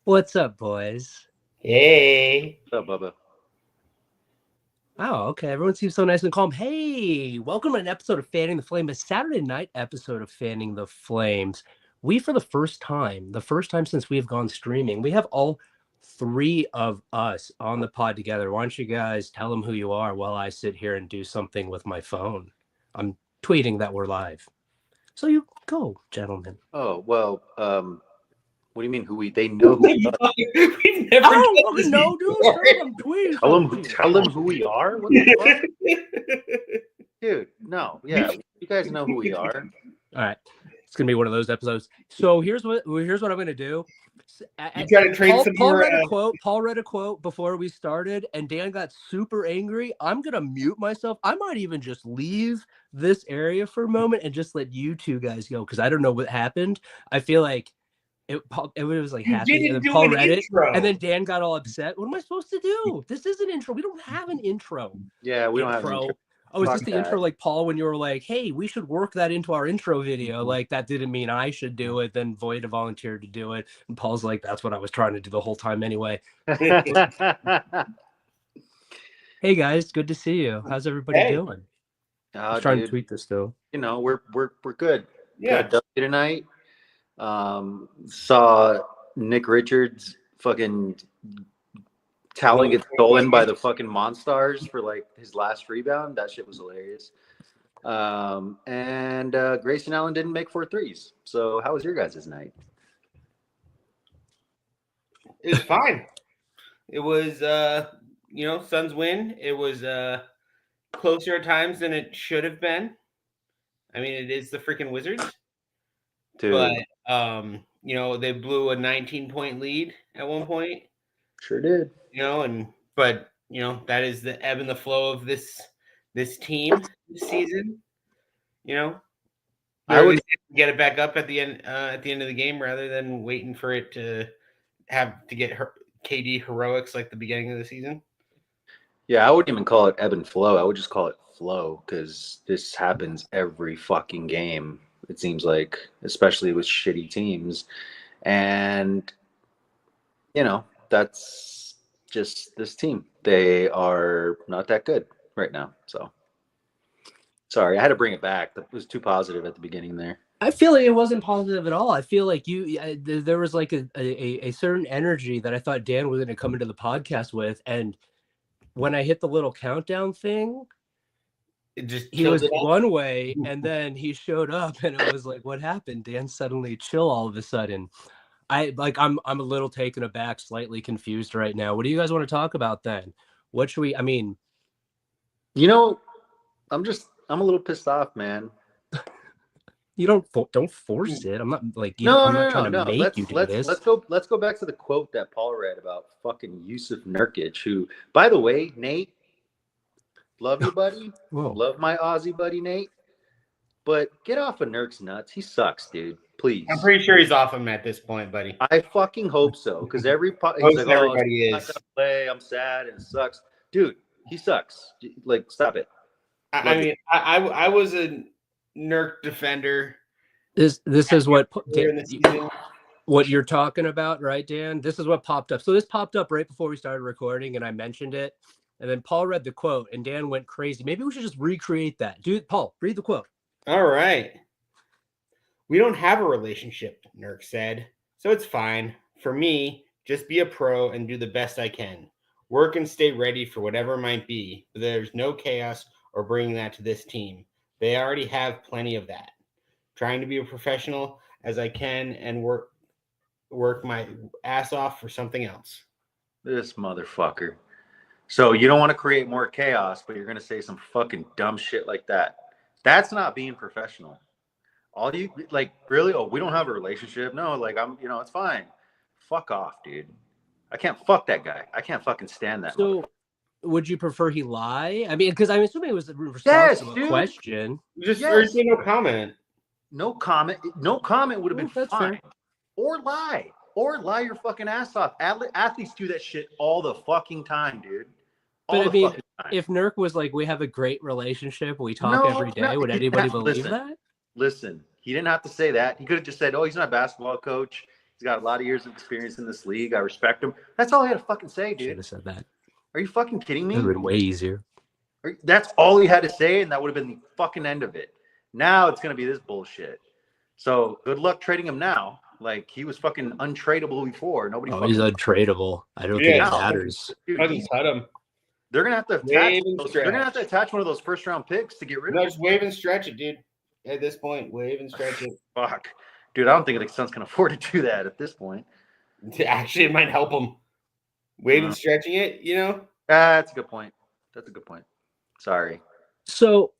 What's up, boys? Hey. What's up, Bubba? Oh, okay. Everyone seems so nice and calm. Hey, welcome to an episode of Fanning the Flame, a Saturday night episode of Fanning the Flames. We, for the first time since we have gone streaming, we have all three of us on the pod together. Why don't you guys tell them who you are while I sit here and do something with my phone? I'm tweeting that we're live. So you go, gentlemen. Oh well, what do you mean? They know who we are. We've I never don't done fucking this know, dude. before. Sorry, I'm tweeting. Tell them who we are. What the fuck, dude? No, yeah, you guys know who we are. All right, it's gonna be one of those episodes. So here's what I'm gonna do. You try to trade some Paul more. read a quote. Paul read a quote before we started, and Dan got super angry. I'm gonna mute myself. I might even just leave this area for a moment and just let you two guys go because I don't know what happened. I feel like it was like You happy, and didn't then do Paul an read it, intro. and then Dan got all upset. What am I supposed to do? This is an intro. We don't have an intro. Yeah, we don't have an intro. Oh, is this Fuck the that. intro like Paul when you were like, hey, we should work that into our intro video? Like that didn't mean I should do it. Then Voida volunteered to do it. And Paul's like, that's what I was trying to do the whole time anyway. Hey guys, good to see you. How's everybody Hey. doing? I Oh, was trying to dude, tweet this though. you know we're good. Yeah. Got a W tonight. Saw Nick Richards fucking talent get stolen by the fucking Monstars for like his last rebound. That shit was hilarious. And Grayson Allen didn't make 4 threes. So how was your guys' night? It was fine. It was Suns win. It was closer at times than it should have been. I mean, it is the freaking Wizards. Dude, But they blew a 19-point lead at one point. sure did. But that is the ebb and the flow of this team this season. I would get it back up at the end of the game rather than waiting for it to have to get KD heroics like the beginning of the season. Yeah, I wouldn't even call it ebb and flow. I would just call it flow because this happens every fucking game. It seems like, especially with shitty teams, and that's just this team. They are not that good right now. So sorry, I had to bring it back. That was too positive at the beginning there. I feel like it wasn't positive at all. I feel like there was like a certain energy that I thought Dan was going to come into the podcast with, and when I hit the little countdown thing, he was one way, and then he showed up, and it was like, what happened? Dan suddenly chill all of a sudden. I'm a little taken aback, slightly confused right now. What do you guys want to talk about then? What should we? I mean, I'm a little pissed off, man. You don't force it. I'm not like I'm not trying to make you do this. Let's go back to the quote that Paul read about fucking Yusuf Nurkic, who, by the way, Nate, love you, buddy. Whoa. Love my Aussie buddy, Nate. But get off of Nurk's nuts. He sucks, dude. Please. I'm pretty sure he's off him at this point, buddy. I fucking hope so, because he's like, everybody is. I'm not gonna play. I'm sad and it sucks, dude. He sucks. Like, stop it. I was a Nurk defender. This is what you're talking about, right, Dan? This is what popped up. So this popped up right before we started recording, and I mentioned it. And then Paul read the quote, and Dan went crazy. Maybe we should just recreate that. Dude, Paul, read the quote. All right. We don't have a relationship, Nurk said. So it's fine. For me, just be a pro and do the best I can. Work and stay ready for whatever might be. But there's no chaos or bringing that to this team. They already have plenty of that. Trying to be a professional as I can and work my ass off for something else. This motherfucker. So you don't want to create more chaos, but you're going to say some fucking dumb shit like that. That's not being professional. All you like, really? Oh, we don't have a relationship. No, like it's fine. Fuck off, dude. I can't fuck that guy. I can't fucking stand that. So would you prefer he lie? I mean, because I'm assuming it was a response to a question. Or say no comment. No comment. No comment would have been fine. Fair. Or lie. Or lie your fucking ass off. Athletes do that shit all the fucking time, dude. But I mean, if Nurk was like, we have a great relationship, we talk every day, would anybody believe that? Listen, he didn't have to say that. He could have just said, oh, he's not a basketball coach. He's got a lot of years of experience in this league. I respect him. That's all he had to fucking say, Should dude. have said that. Are you fucking kidding It would me? have been way easier. That's all he had to say, and that would have been the fucking end of it. Now it's going to be this bullshit. So good luck trading him now. Like, he was fucking untradeable before. Nobody He's untradeable. I don't think it matters. Dude, Fucking cut him. they're going to have to attach one of those first-round picks to get rid No, of him. just wave and stretch it, dude. At this point, wave and stretch it. Fuck. Dude, I don't think the Suns can afford to do that at this point. Actually, it might help him. Wave and stretching it, you know? That's a good point. Sorry. So,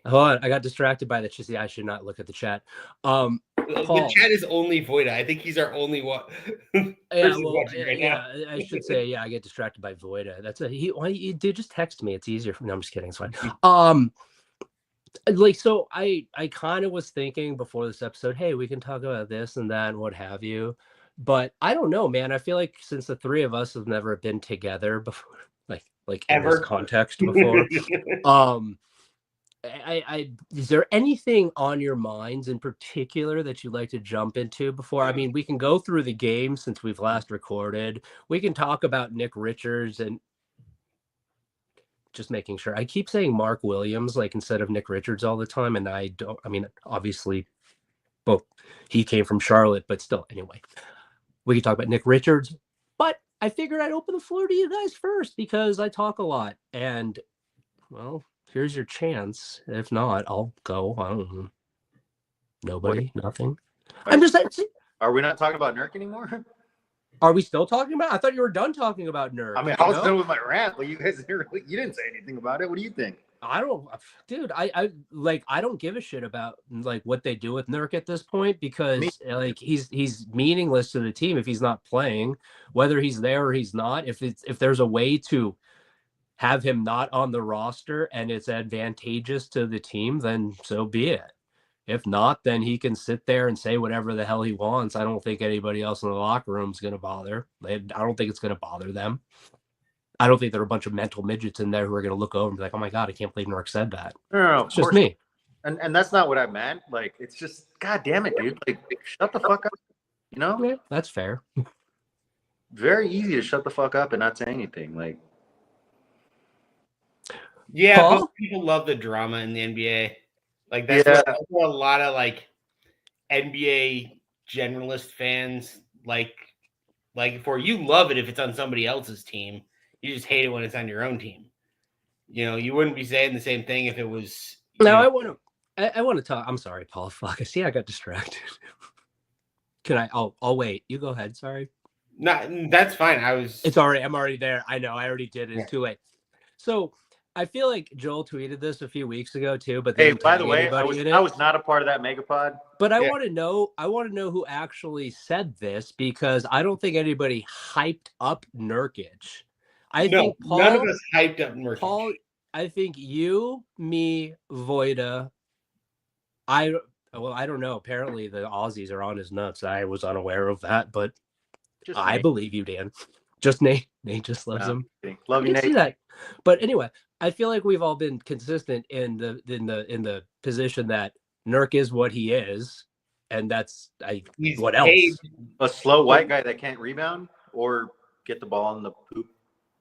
hold on. I got distracted by the chat. I should not look at the chat. Paul. The chat is only Voida. I think he's our only one. I should say, yeah, I get distracted by Voida. That's why you dude, just text me. It's easier. No, I'm just kidding. It's fine. Like, so I kind of was thinking before this episode, hey, we can talk about this and that and what have you. But I don't know, man. I feel like since the three of us have never been together before, like in Ever. this context before, is there anything on your minds in particular that you'd like to jump into before? I mean, we can go through the game since we've last recorded. We can talk about Nick Richards and just making sure. I keep saying Mark Williams like instead of Nick Richards all the time, and I mean, obviously, both he came from Charlotte, but still, anyway, we can talk about Nick Richards. But I figured I'd open the floor to you guys first because I talk a lot, and well, here's your chance. If not, I'll go. I don't know. Nobody, nothing. I'm just. Are we not talking about Nurk anymore? Are we still talking about? I thought you were done talking about Nurk. I mean, I was done with my rant, but you guys didn't say anything about it. What do you think? I don't, dude. I don't give a shit about like what they do with Nurk at this point because like he's meaningless to the team if he's not playing, whether he's there or he's not. If there's a way to have him not on the roster and it's advantageous to the team, then so be it. If not, then he can sit there and say whatever the hell he wants. I don't think anybody else in the locker room is going to bother. I don't think it's going to bother them. I don't think there are a bunch of mental midgets in there who are going to look over and be like, oh my God, I can't believe Nurk said that. No, it's just me. And that's not what I meant. Like, it's just, God damn it, dude. Like, shut the fuck up. You know? Yeah, that's fair. Very easy to shut the fuck up and not say anything. Like, yeah, Paul? but people love the drama in the NBA. Like that's what a lot of like NBA generalist fans like for you love it if it's on somebody else's team. You just hate it when it's on your own team. You know, you wouldn't be saying the same thing if it was. Now I want to talk. I'm sorry, Paul. Fuck. I see. I got distracted. Can I? I'll wait. You go ahead. Sorry. No, that's fine. I'm already there. I know. I already did it. It's too late. So. I feel like Joel tweeted this a few weeks ago too, but hey, by the way, I was not a part of that megapod. But I want to know who actually said this because I don't think anybody hyped up Nurkic. I think Paul, none of us hyped up Nurkic. Paul, I think you, me, Voida. I don't know. Apparently, the Aussies are on his nuts. I was unaware of that, but I believe you, Dan. Just Nate. Nate just loves him. Love you, Nate. See that. But anyway, I feel like we've all been consistent in the position that Nurk is what he is, and that's what else? A slow white guy that can't rebound or get the ball in the poop.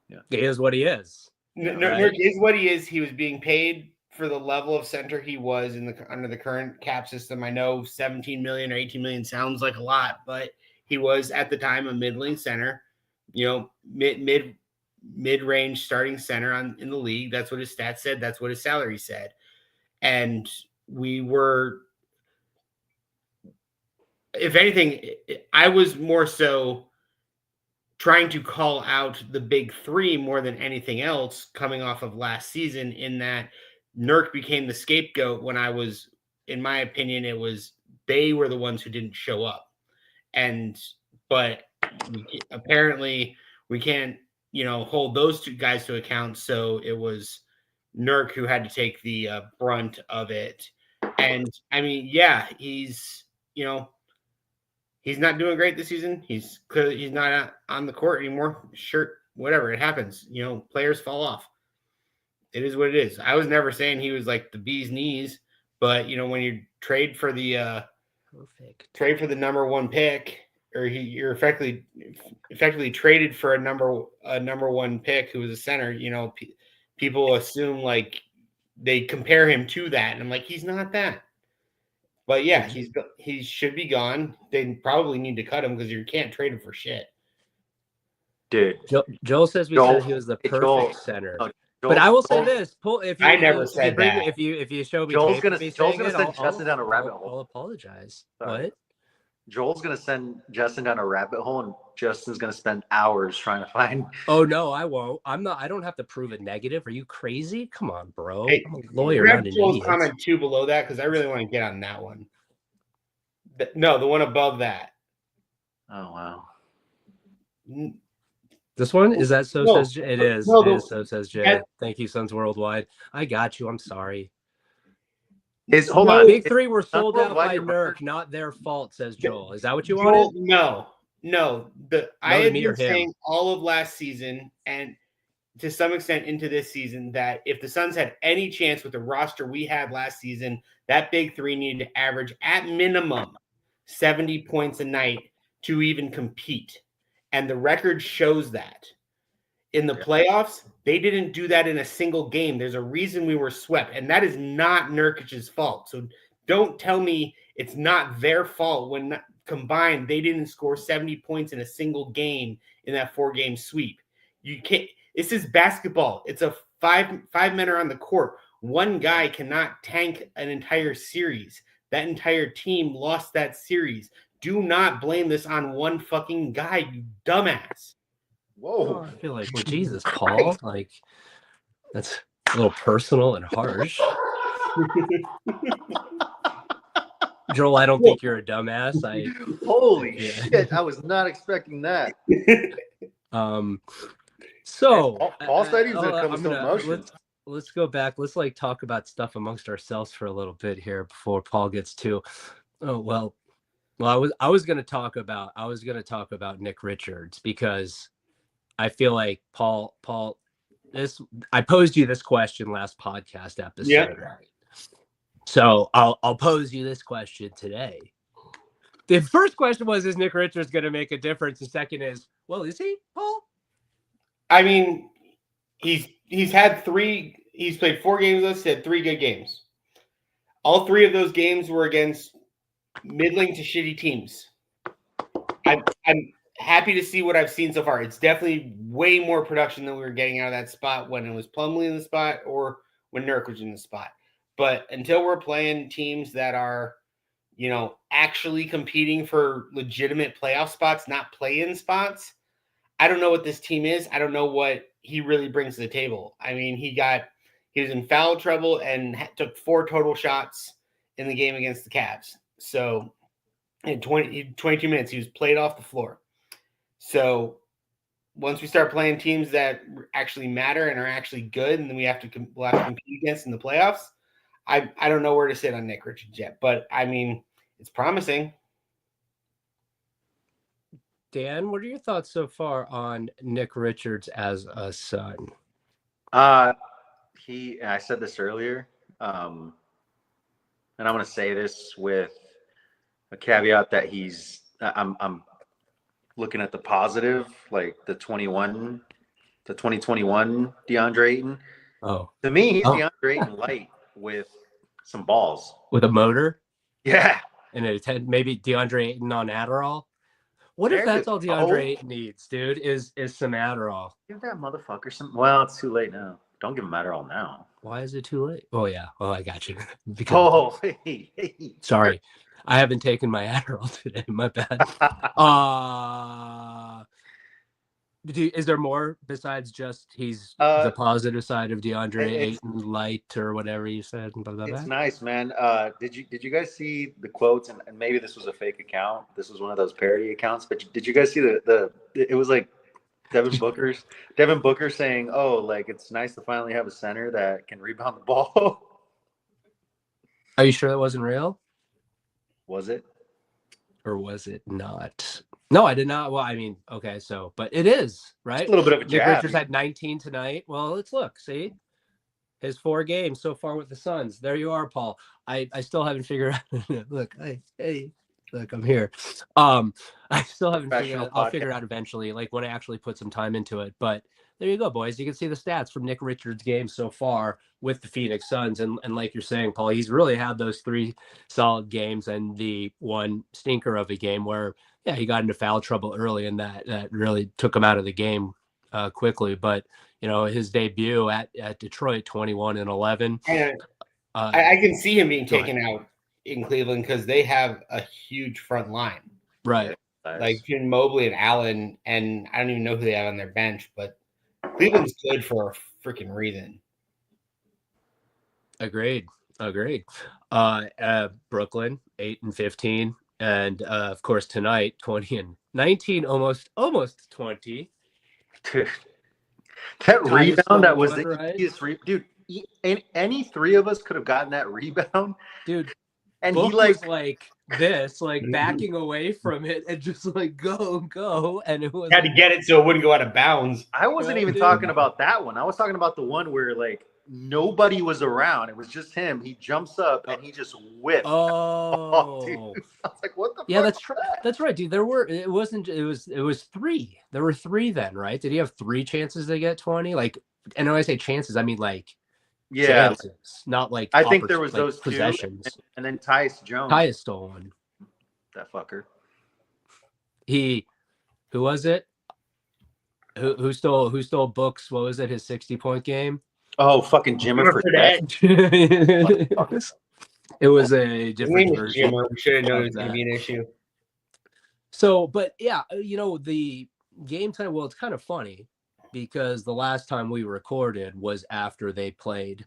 Yeah, he is what he is. Nurk is what he is. He was being paid for the level of center he was under the current cap system. I know 17 million or 18 million sounds like a lot, but he was at the time a middling center. You know, mid-range starting center in the league. That's what his stats said. That's what his salary said. And we were, if anything, I was more so trying to call out the big three more than anything else coming off of last season, in that Nurk became the scapegoat when in my opinion, they were the ones who didn't show up. But apparently we can't, hold those two guys to account. So it was Nurk who had to take the brunt of it. And I mean, yeah, he's not doing great this season. He's not on the court anymore. Sure, whatever, it happens. Players fall off. It is what it is. I was never saying he was like the bee's knees, but when you trade for the Perfect. trade for the number 1 pick, or you're effectively traded for a number 1 pick who was a center. You know, people assume like they compare him to that, and I'm like, he's not that. But yeah, he should be gone. They probably need to cut him because you can't trade him for shit. Dude, Joel says we said he was the perfect center. But I will say this: I never said that. If you show me, Joel's tape gonna of me send saying it, Justin down a rabbit hole. I'll apologize. Sorry. What? Joel's gonna send Justin down a rabbit hole, and Justin's gonna spend hours trying to find. Oh no, I won't. I'm not. I don't have to prove a negative. Are you crazy? Come on, bro. Hey, I'm a lawyer, grab not an Joel's idiot. comment 2 below that because I really want to get on that one. No, the one above that. Oh wow. This one is that so No, says Jay? It is. no, It is so says Jay. that- Thank you, Sons Worldwide. I got you. I'm sorry. Hold on. Big Three were sold out by Worldwide, Nurk, not their fault, says Joel. Is that what you Joel, wanted? no. I had me or been him? saying all of last season and to some extent into this season that if the Suns had any chance with the roster we had last season, that Big Three needed to average at minimum 70 points a night to even compete. And the record shows that. In the playoffs, they didn't do that in a single game. There's a reason we were swept, and that is not Nurkic's fault. So don't tell me it's not their fault when combined they didn't score 70 points in a single game in that 4-game sweep. You can't. This is basketball. It's a five men are on the court. One guy cannot tank an entire series. That entire team lost that series. Do not blame this on one fucking guy, you dumbass. Whoa. I feel like, well, Jesus, Paul. Like, that's a little personal and harsh. Joel, I don't think you're a dumbass. Holy Yeah. shit! I was not expecting that. So Paul said he was gonna come I'm with some emotion. let's go back. Let's like talk about stuff amongst ourselves for a little bit here before Paul gets to. Oh well, I was gonna talk about Nick Richards because I feel like Paul. I posed you this question last podcast episode. Yeah. Right? So I'll pose you this question today. The first question was, is Nick Richards going to make a difference? The second is, well, is he, Paul? I mean, he's played 4 games with us, had 3 good games. All 3 of those games were against middling to shitty teams. I'm happy to see what I've seen so far. It's definitely way more production than we were getting out of that spot when it was Plumlee in the spot or when Nurk was in the spot. But until we're playing teams that are, actually competing for legitimate playoff spots, not play-in spots, I don't know what this team is. I don't know what he really brings to the table. I mean, he was in foul trouble and took 4 total shots in the game against the Cavs. So in 22 minutes, he was played off the floor. So once we start playing teams that actually matter and are actually good, and then we'll have to compete against in the playoffs, I don't know where to sit on Nick Richards yet. But, I mean, it's promising. Dan, what are your thoughts so far on Nick Richards as a son? I said this earlier, and I'm going to say this with a caveat that I'm looking at the positive, like the 2021 DeAndre Ayton. Oh, to me, he's DeAndre Ayton light with some balls, with a motor. Yeah, and maybe DeAndre Ayton on Adderall. What if that's all DeAndre Ayton needs, dude? Is some Adderall? Give that motherfucker some. Well, it's too late now. Don't give him Adderall now. Why is it too late? Oh yeah. Oh, I got you. Hey. Sorry, I haven't taken my Adderall today. My bad. Is there more besides just he's the positive side of DeAndre Ayton light or whatever you said? It's nice, man. Did you guys see the quotes? And maybe this was a fake account. This was one of those parody accounts. But did you guys see it was like Devin Booker saying, "Oh, like it's nice to finally have a center that can rebound the ball." Are you sure that wasn't real? Was it? Or was it not? No, I did not. Well, I mean, okay, but it is, right? Just a little bit of a jab. Nick Richards had 19 tonight. Well, let's look. See? His 4 games so far with the Suns. There you are, Paul. I still haven't figured out. Look, hey, Like I'm here. I still haven't figured Professional out. I'll figure podcast. it out eventually, like when I actually put some time into it. But there you go, boys. You can see the stats from Nick Richards' game so far with the Phoenix Suns, and like you're saying, Paul, he's really had those 3 solid games and the one stinker of a game where, yeah, he got into foul trouble early, and that really took him out of the game quickly. But his debut at Detroit, 21 and 11. And Uh, I can see him being Go ahead. taken out in Cleveland because they have a huge front line. right. Like Jim Mobley and Allen, and I don't even know who they have on their bench, but Cleveland's good for a freaking reason. Agreed. Brooklyn 8 and 15, and of course tonight 20 and 19, almost 20. Dude, that Tyus rebound that stole was one, the right? easiest dude. Any 3 of us could have gotten that rebound, Dude. and Book he like was like this, like backing away from it and just like go, and it was Had to get it so it wouldn't go out of bounds. I wasn't Right, even dude. talking about that one. I was talking about the one where like nobody was around. It was just him. He jumps up and he just whipped. Oh, dude. I was like, what the yeah, fuck? that's right, dude. It was 3. There were 3 then, right? Did he have 3 chances to get 20? Like, and when I say chances, I mean like Yeah, chances, not like I think there was those 2, possessions. and then Tyus Jones, Tyus stole one. that fucker. Who was it? Who stole Book's? What was it? His 60-point game? Oh, fucking Jimmer for that. It was a His different name was version. Jimmer. We should have known of it was going to that. be an issue. So, but yeah, the game time. Well, it's kind of funny because the last time we recorded was after they played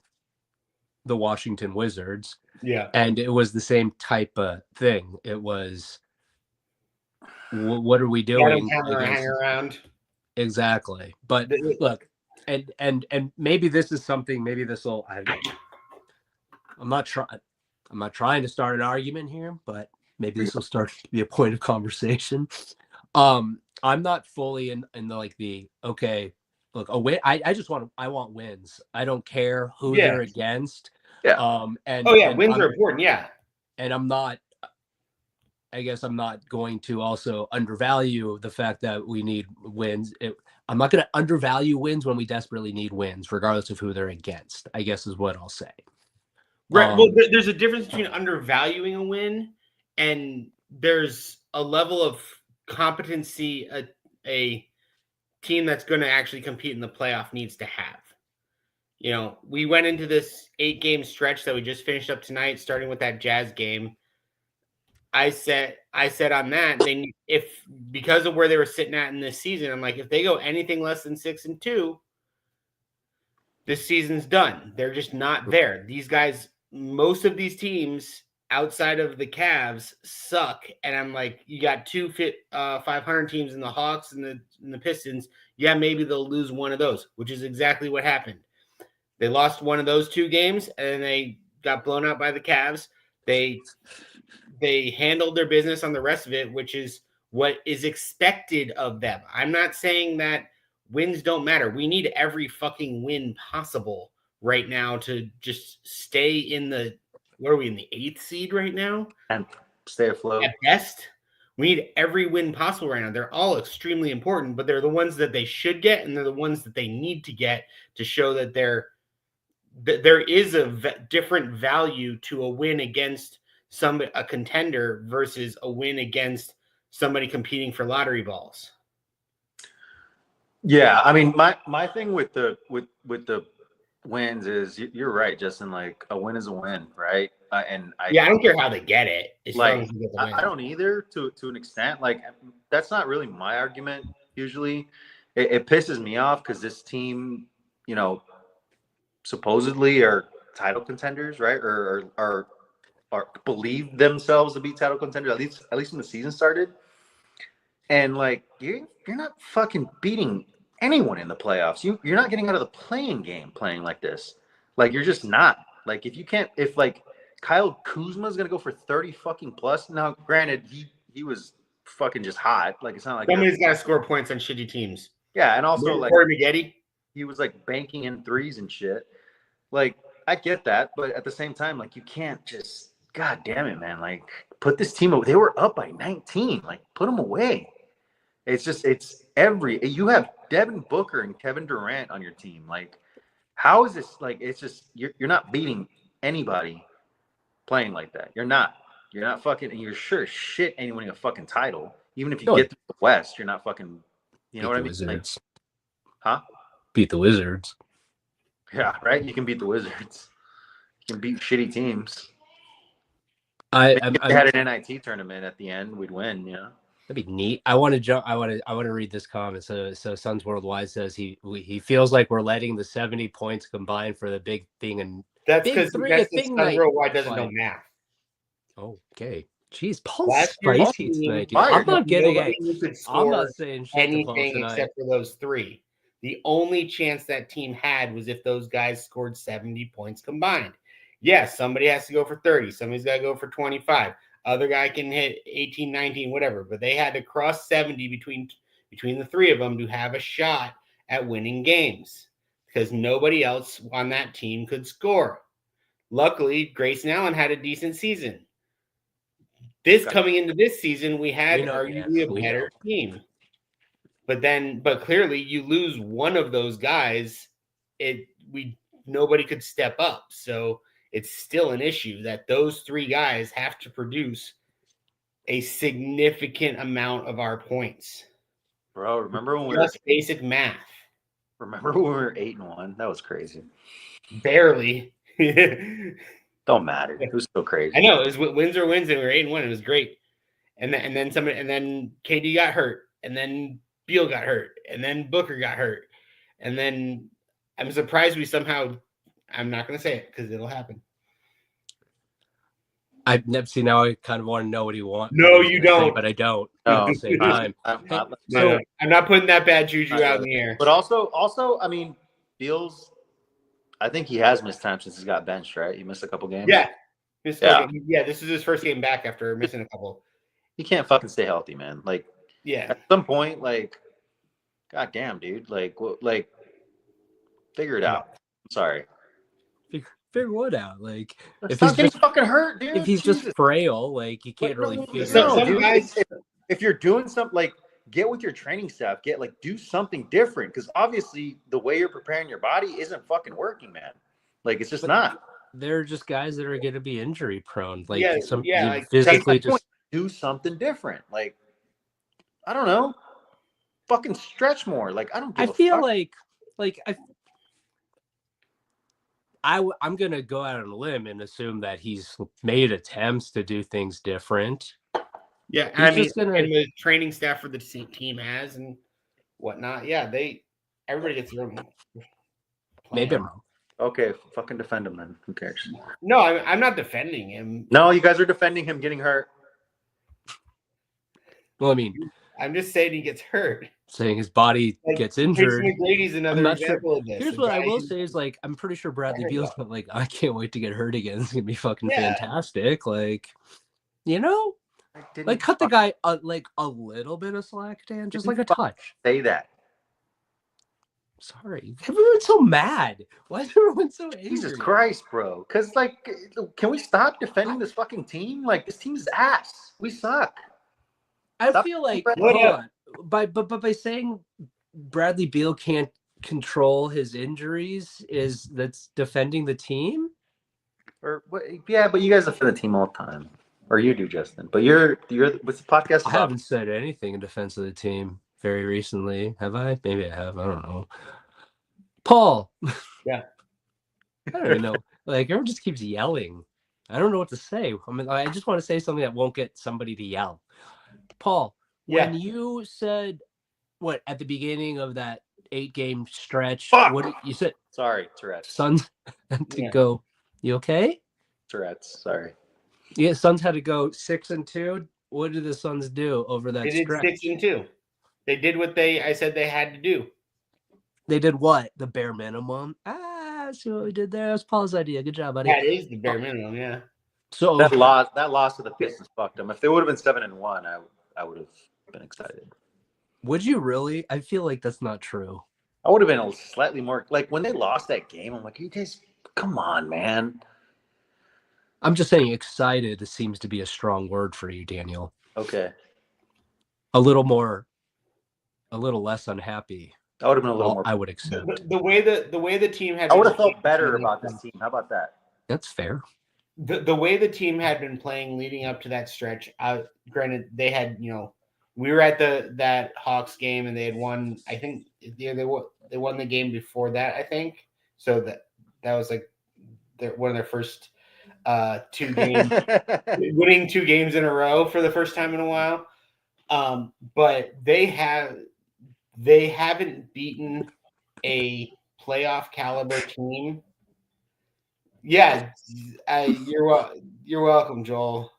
the Washington Wizards. Yeah. And it was the same type of thing. It was, what are we doing? Hang around. Exactly. But look, and maybe this is something. Maybe this will. I'm not trying to start an argument here, but maybe this will start to be a point of conversation. I'm not fully in the like the okay. Look, a win. I want wins. I don't care who they're against. Yeah. And wins are important. Yeah. And I guess I'm not going to also undervalue the fact that we need wins. I'm not going to undervalue wins when we desperately need wins, regardless of who they're against, I guess is what I'll say. Right. Well, there's a difference between undervaluing a win and there's a level of competency a team that's going to actually compete in the playoff needs to have. We went into this 8-game stretch that we just finished up tonight, starting with that Jazz game. I said on that, if because of where they were sitting at in this season, I'm like, if they go anything less than 6-2, this season's done. They're just not there. These guys, most of these teams outside of the Cavs suck. And I'm like, you got 2 500 teams in the Hawks and the Pistons. Yeah, maybe they'll lose one of those, which is exactly what happened. They lost one of those 2 games and they got blown out by the Cavs. They handled their business on the rest of it, which is what is expected of them. I'm not saying that wins don't matter. We need every fucking win possible right now to just stay in what are we in the 8th seed right now? And stay afloat. At best, we need every win possible right now. They're all extremely important, but they're the ones that they should get, and they're the ones that they need to get to show that there is a different value to a win against a contender versus a win against somebody competing for lottery balls. Yeah, I mean, my thing with the wins is you're right, Justin. Like a win is a win, right? I don't care how they get it. Like I don't either to an extent. Like that's not really my argument. Usually, it pisses me off because this team, supposedly are title contenders, right? Or are believe themselves to be title contenders at least when the season started. And like you're not fucking beating anyone in the playoffs. You're not getting out of the playing game playing like this. Like you're just not. Like if like Kyle Kuzma's gonna go for 30 fucking plus. Now, granted, he was fucking just hot. Like it's not like somebody's got to score points on shitty teams. Yeah, and also like Corey Maggette, he was like banking in threes and shit. Like I get that, but at the same time, like you can't just, god damn it, man. Like put this team away. They were up by 19. Like, put them away. It's just, you have Devin Booker and Kevin Durant on your team. Like, how is this? Like, it's just, you're not beating anybody playing like that. You're not fucking, and you're sure as shit ain't winning a fucking title. Even if you get to the West, you're not fucking, you know what I mean? Wizards. Like, huh? Beat the Wizards. Yeah, right? You can beat the Wizards. You can beat shitty teams. If they had an NIT tournament at the end, we'd win, you know? That'd be neat. I want to read this comment. So Suns Worldwide says he feels like we're letting the 70 points combine for the big thing, and that's big because three a Suns thing night. Worldwide doesn't know math. Okay. Jeez, Paul's Last year, spicy tonight. Dude. I'm not getting it. I'm not saying shit anything except for those three. The only chance that team had was if those guys scored 70 points combined. Yes, somebody has to go for 30. Somebody's got to go for 25. Other guy can hit 18, 19, whatever. But they had to cross 70 between the three of them to have a shot at winning games because nobody else on that team could score. Luckily, Grayson Allen had a decent season. Coming into this season, we had arguably a better team. But clearly you lose one of those guys, nobody could step up. So it's still an issue that those three guys have to produce a significant amount of our points. Bro, remember when just basic math. Remember when we were 8-1? That was crazy. Barely. Don't matter. It was so crazy. I know. It was wins or wins, and we were 8-1. It was great. And then KD got hurt, and then Beal got hurt, and then Booker got hurt, and then I'm surprised we somehow. I'm not going to say it because it'll happen. I've never seen. Now I kind of want to know what he wants. No, you don't. Say, but I don't. At the same time, I'm not putting that bad juju out in the air. But also, I mean, Beal's. I think he has missed time since he got benched, right? He missed a couple games. Yeah. This is his first game back after missing a couple. He can't fucking stay healthy, man. Like, yeah. At some point, like, goddamn, dude. Like, figure it out. I'm sorry. Figure what out? Like, if he's just fucking hurt, dude. If he's just frail, like, you can't really figure out. Some guys, if you're doing something, like, get with your training staff. Do something different. Because obviously, the way you're preparing your body isn't fucking working, man. Like, it's just not. They're just guys that are going to be injury prone. Like, physically just do something different. Like, I don't know. Fucking stretch more. Like, I don't give a feel fuck. I'm going to go out on a limb and assume that he's made attempts to do things different. Yeah, and the training staff for the team has and whatnot. Yeah, everybody gets their own. Maybe I'm wrong. Okay, fucking defend him then. Who cares? No, I'm not defending him. No, you guys are defending him getting hurt. Well, I mean, I'm just saying he gets hurt. Saying his body gets injured. McGrady's another example of this. Here's what I will say is, like, I'm pretty sure Bradley Beal's like, I can't wait to get hurt again. It's gonna be fucking fantastic. Like, you know, like cut the guy like a little bit of slack, Dan, just like a touch. Say that. Sorry, everyone's so mad. Why is everyone so angry? Jesus Christ, bro. Because, like, can we stop defending this fucking team? Like, this team's ass. We suck. I feel like by saying Bradley Beal can't control his injuries, that's defending the team? Or what? Yeah, but you guys defend the team all the time, or you do, Justin. But you're what's the podcast about? I haven't said anything in defense of the team very recently, have I? Maybe I have. I don't know. Paul. Yeah. I don't even know. Like, everyone just keeps yelling. I don't know what to say. I mean, I just want to say something that won't get somebody to yell. Paul, when you said at the beginning of that 8-game stretch, what you said? Sorry, Tourette's. Suns had to go. You okay? Tourette's. Sorry. Yeah, Suns had to go 6-2. What did the Suns do over that stretch? They did 6-2. They did what I said they had to do. They did what? The bare minimum. See what we did there? That was Paul's idea. Good job, buddy. That is the bare minimum, yeah. So that loss to the Pistons fucked them. If they would have been 7-1, I would have been excited. Would you really? I feel like that's not true. I would have been slightly more like when they lost that game. I'm like, you guys, come on, man. I'm just saying excited seems to be a strong word for you, Daniel. Okay. A little less unhappy. I would have been a little more. I would accept. The way the team had I would been have felt playing better leading about up this to- team. How about that? That's fair. The way the team had been playing leading up to that stretch. Granted, they had we were at that Hawks game and they had won. I think they won the game before that. I think so that was like one of their first 2 games, winning 2 games in a row for the first time in a while. But they haven't beaten a playoff caliber team. Yeah, you're welcome, Joel.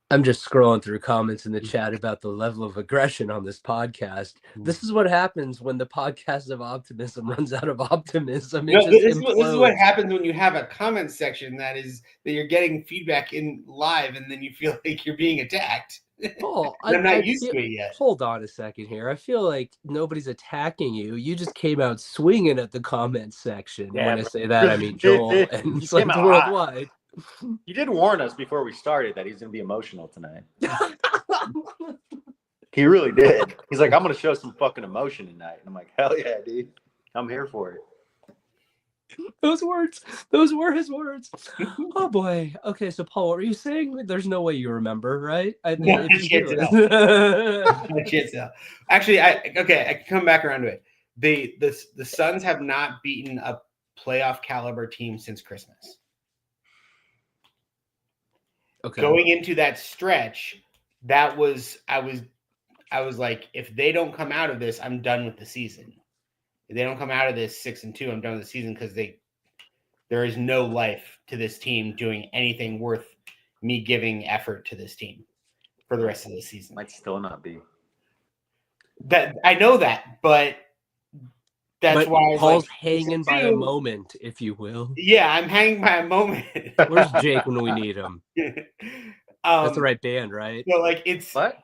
I'm just scrolling through comments in the chat about the level of aggression on this podcast. This is what happens when the podcast of optimism runs out of optimism. It just This is what implodes. happens when you have a comment section that you're getting feedback in live, and then you feel like you're being attacked. Paul, I'm not used to it yet. Hold on a second here. I feel like nobody's attacking you. You just came out swinging at the comment section. Yeah, when I say that, I mean Joel, and it's like came out worldwide. You did warn us before we started that he's going to be emotional tonight. He really did. He's like, I'm going to show some fucking emotion tonight. And I'm like, hell yeah, dude. I'm here for it. Those were his words. Oh boy. Okay, so Paul, what were you saying? There's no way you remember, right? No, actually, I can come back around to it. The Suns have not beaten a playoff caliber team since Christmas. Okay. Going into that stretch, I was like, if they don't come out of this, I'm done with the season. If they don't come out of this 6-2, I'm done with the season because there is no life to this team doing anything worth me giving effort to this team for the rest of the season. Might still not be. That I know that, but that's why Paul's hanging by a moment, if you will. Yeah, I'm hanging by a moment. Where's Jake when we need him? That's the right band, right? So like it's what?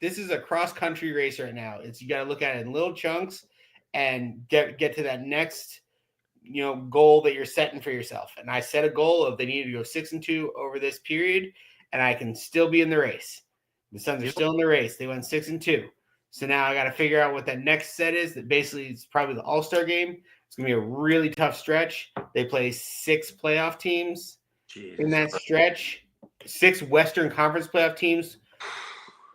This is a cross country race right now. You got to look at it in little chunks and get to that next goal that you're setting for yourself. And I set a goal of they need to go 6-2 over this period, and I can still be in the race. The Suns are still in the race. They went 6-2. So now I got to figure out what that next set is. That basically is probably the All-Star game. It's gonna be a really tough stretch. They play 6 playoff teams in that stretch. 6 Western Conference playoff teams.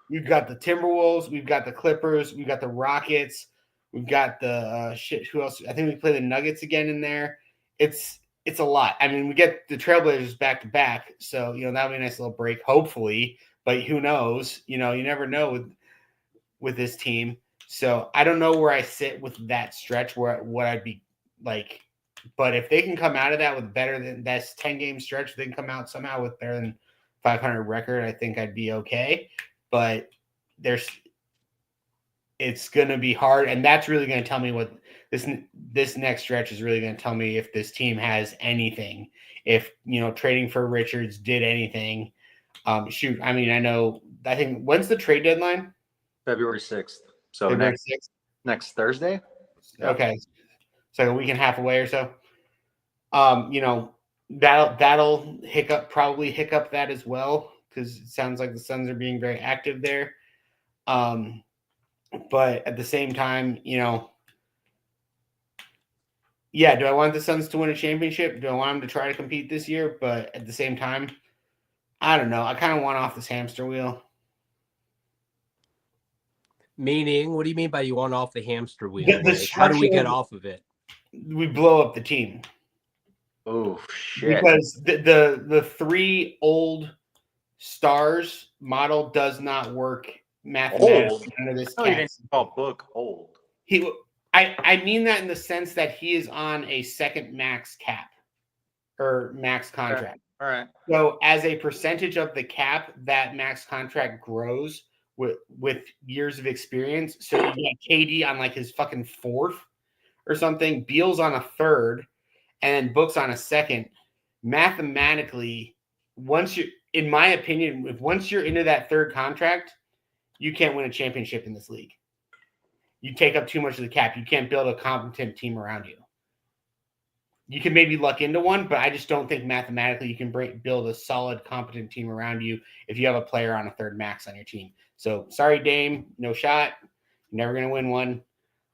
We've got the Timberwolves, we've got the Clippers, we've got the Rockets, we've got the who else? I think we play the Nuggets again in there. It's a lot. I mean, we get the Trailblazers back to back, so that'll be a nice little break, hopefully. But who knows? You never know with this team. So I don't know where I sit with that stretch, what I'd be like. But if they can come out of that with better than that's 10-game stretch, if they can come out somehow with better than 500 record, I think I'd be okay. But it's going to be hard, and that's really going to tell me what this next stretch is really going to tell me if this team has anything. If trading for Richards did anything. I think when's the trade deadline? February 6th. So February 6th? Next Thursday. Okay, so a week and a half away or so. That'll probably hiccup that as well, because it sounds like the Suns are being very active there. But at the same time, do I want the Suns to win a championship? Do I want them to try to compete this year? But at the same time, I don't know. I kind of want off this hamster wheel. Meaning, what do you mean by you want off the hamster wheel? How do we get off of it? We blow up the team. Oh shit! Because the 3 old stars model does not work mathematically under this cap. You didn't call Book old. I mean that in the sense that he is on a second max cap or max contract. All right. So as a percentage of the cap, that max contract grows with years of experience. So you get KD on like his fucking 4th or something, Beal's on a 3rd, and Book's on a 2nd. Mathematically, in my opinion, once you're into that 3rd contract, you can't win a championship in this league. You take up too much of the cap. You can't build a competent team around you. you can maybe luck into one, but I just don't think mathematically you can build a solid, competent team around you if you have a player on a third max on your team. So sorry, Dame, no shot. You're never going to win one.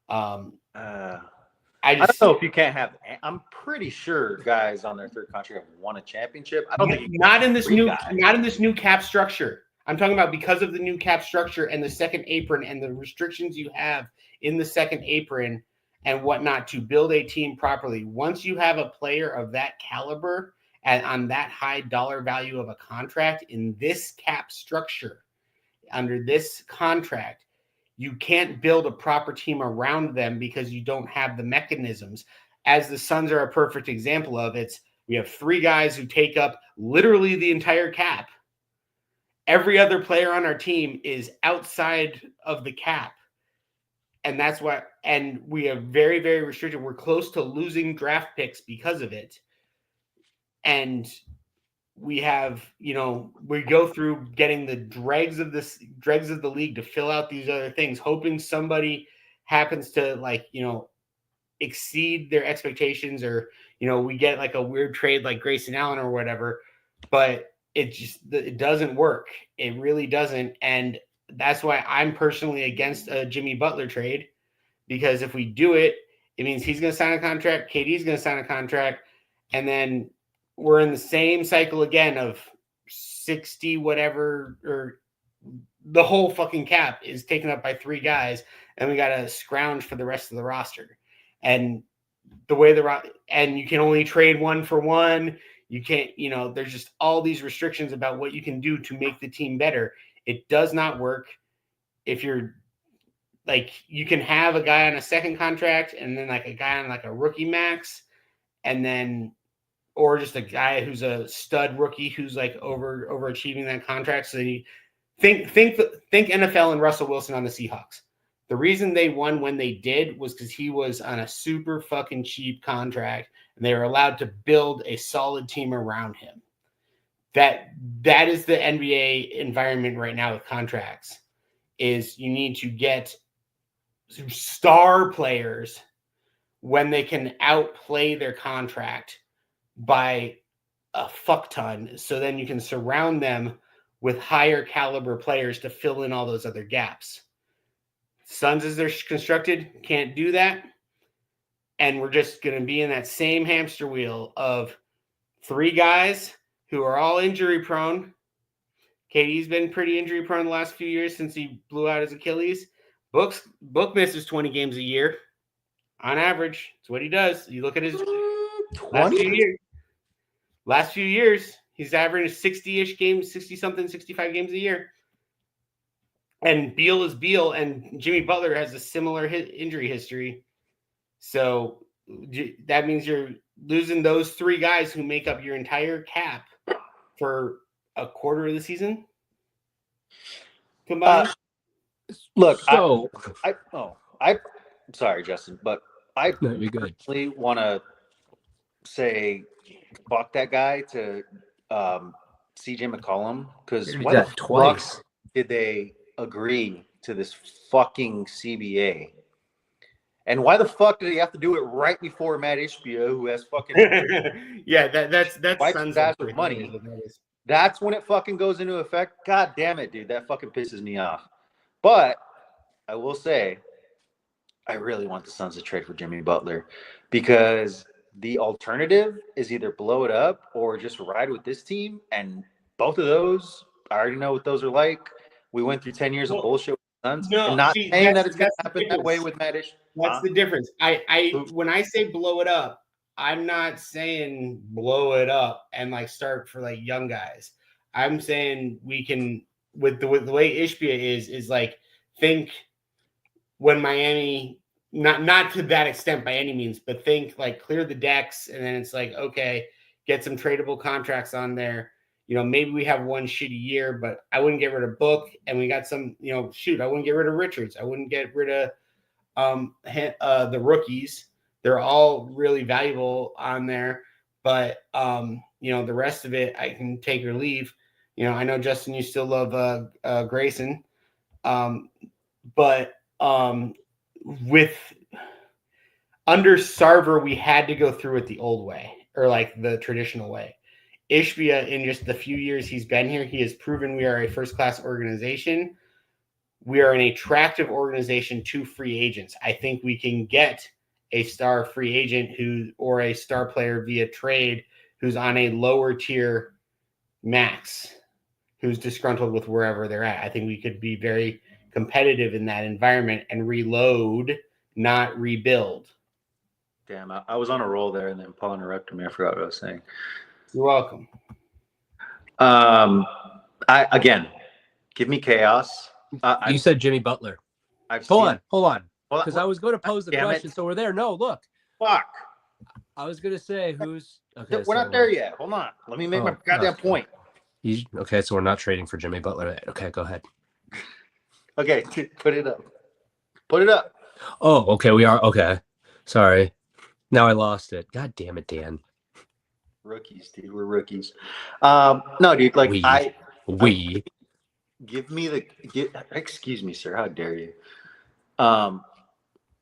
I don't know if you can't have. I'm pretty sure guys on their third contract have won a championship. I don't think not in this new cap structure. I'm talking about because of the new cap structure and the second apron and the restrictions you have in the second apron and whatnot to build a team properly. Once you have a player of that caliber and on that high dollar value of a contract in this cap structure, under this contract, you can't build a proper team around them because you don't have the mechanisms. As the Suns are a perfect example of, we have 3 guys who take up literally the entire cap. Every other player on our team is outside of the cap. And that's why, and we are very, very restricted. We're close to losing draft picks because of it. And we have, we go through getting the dregs of the league to fill out these other things, hoping somebody happens to exceed their expectations, or, we get like a weird trade like Grayson Allen or whatever, but it doesn't work. It really doesn't. And that's why I'm personally against a Jimmy Butler trade, because if we do it, it means he's going to sign a contract. KD's going to sign a contract. And then we're in the same cycle again of 60, whatever, or the whole fucking cap is taken up by 3 guys. And we got to scrounge for the rest of the roster. And the way and you can only trade 1 for 1. You can't, there's just all these restrictions about what you can do to make the team better. It does not work. If you're you can have a guy on a second contract and then like a guy on like a rookie max, and then, or just a guy who's a stud rookie who's like overachieving that contract. So you think NFL and Russell Wilson on the Seahawks. The reason they won when they did was because he was on a super fucking cheap contract and they were allowed to build a solid team around him. That is the NBA environment right now with contracts, is you need to get star players when they can outplay their contract by a fuck ton. So then you can surround them with higher caliber players to fill in all those other gaps. Suns, as they're constructed, can't do that. And we're just going to be in that same hamster wheel of 3 guys who are all injury prone. KD's been pretty injury prone the last few years since he blew out his Achilles. Book misses 20 games a year on average. That's what he does. You look at his last few years, he's averaging 60-ish games, 60-something, 65 games a year. And Beal is Beal, and Jimmy Butler has a similar injury history. So that means you're losing those 3 guys who make up your entire cap for a quarter of the season combined. Look, So I'm sorry, Justin, but I no, you're good. personally want to say fuck that guy to CJ McCollum, because why the twice fuck did they agree to this fucking CBA? And why the fuck did he have to do it right before Matt Ishbia, who has fucking yeah, that's Suns with money? That's when it fucking goes into effect. God damn it, dude, that fucking pisses me off. But I will say, I really want the Suns to trade for Jimmy Butler, because the alternative is either blow it up or just ride with this team. And both of those, I already know what those are like. We went through 10 years of bullshit with the Suns. No, and not saying that it's going to happen that way with Matt Ish. That's the difference. When I say blow it up, I'm not saying blow it up and like start for like young guys. I'm saying we can, with the way Ishbia is like, think when Miami, not to that extent by any means, but think like clear the decks, and then it's like, okay, get some tradable contracts on there. Maybe we have one shitty year, but I wouldn't get rid of Book, and we got some, I wouldn't get rid of Richards. I wouldn't get rid of the rookies. They're all really valuable on there, but the rest of it I can take or leave. I know, Justin, you still love Grayson, but with under Sarver, we had to go through it the old way, or like the traditional way. Ishbia, in just the few years he's been here, he has proven we are a first-class organization. We are an attractive organization to free agents. I think we can get a star free agent or a star player via trade who's on a lower tier max, who's disgruntled with wherever they're at. I think we could be very competitive in that environment and reload, not rebuild. Damn, I was on a roll there, and then Paul interrupted me. I forgot what I was saying. You're welcome. Again, give me chaos. You said Jimmy Butler. Hold on. Because I was going to pose the question. So we're there. No, look. Fuck. I was going to say who's. Okay, we're not there yet. Hold on. Let me make my goddamn point. Okay, so we're not trading for Jimmy Butler. Okay, go ahead. Okay, put it up. Put it up. Oh, okay, we are. Okay. Sorry. Now I lost it. God damn it, Dan. Rookies, dude. We're rookies. No, dude. Like we. Give me excuse me, sir. How dare you?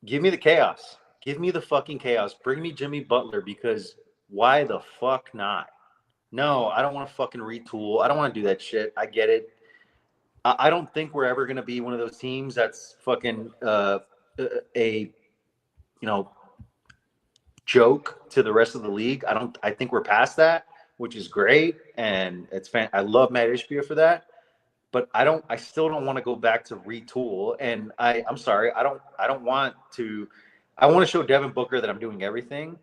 Give me the chaos. Give me the fucking chaos. Bring me Jimmy Butler, because why the fuck not? No, I don't want to fucking retool. I don't want to do that shit. I get it. I don't think we're ever going to be one of those teams that's fucking a joke to the rest of the league. I think we're past that, which is great, and I love Matt Ishbia for that. But I still don't want to go back to retool. And I'm sorry, I want to show Devin Booker that I'm doing everything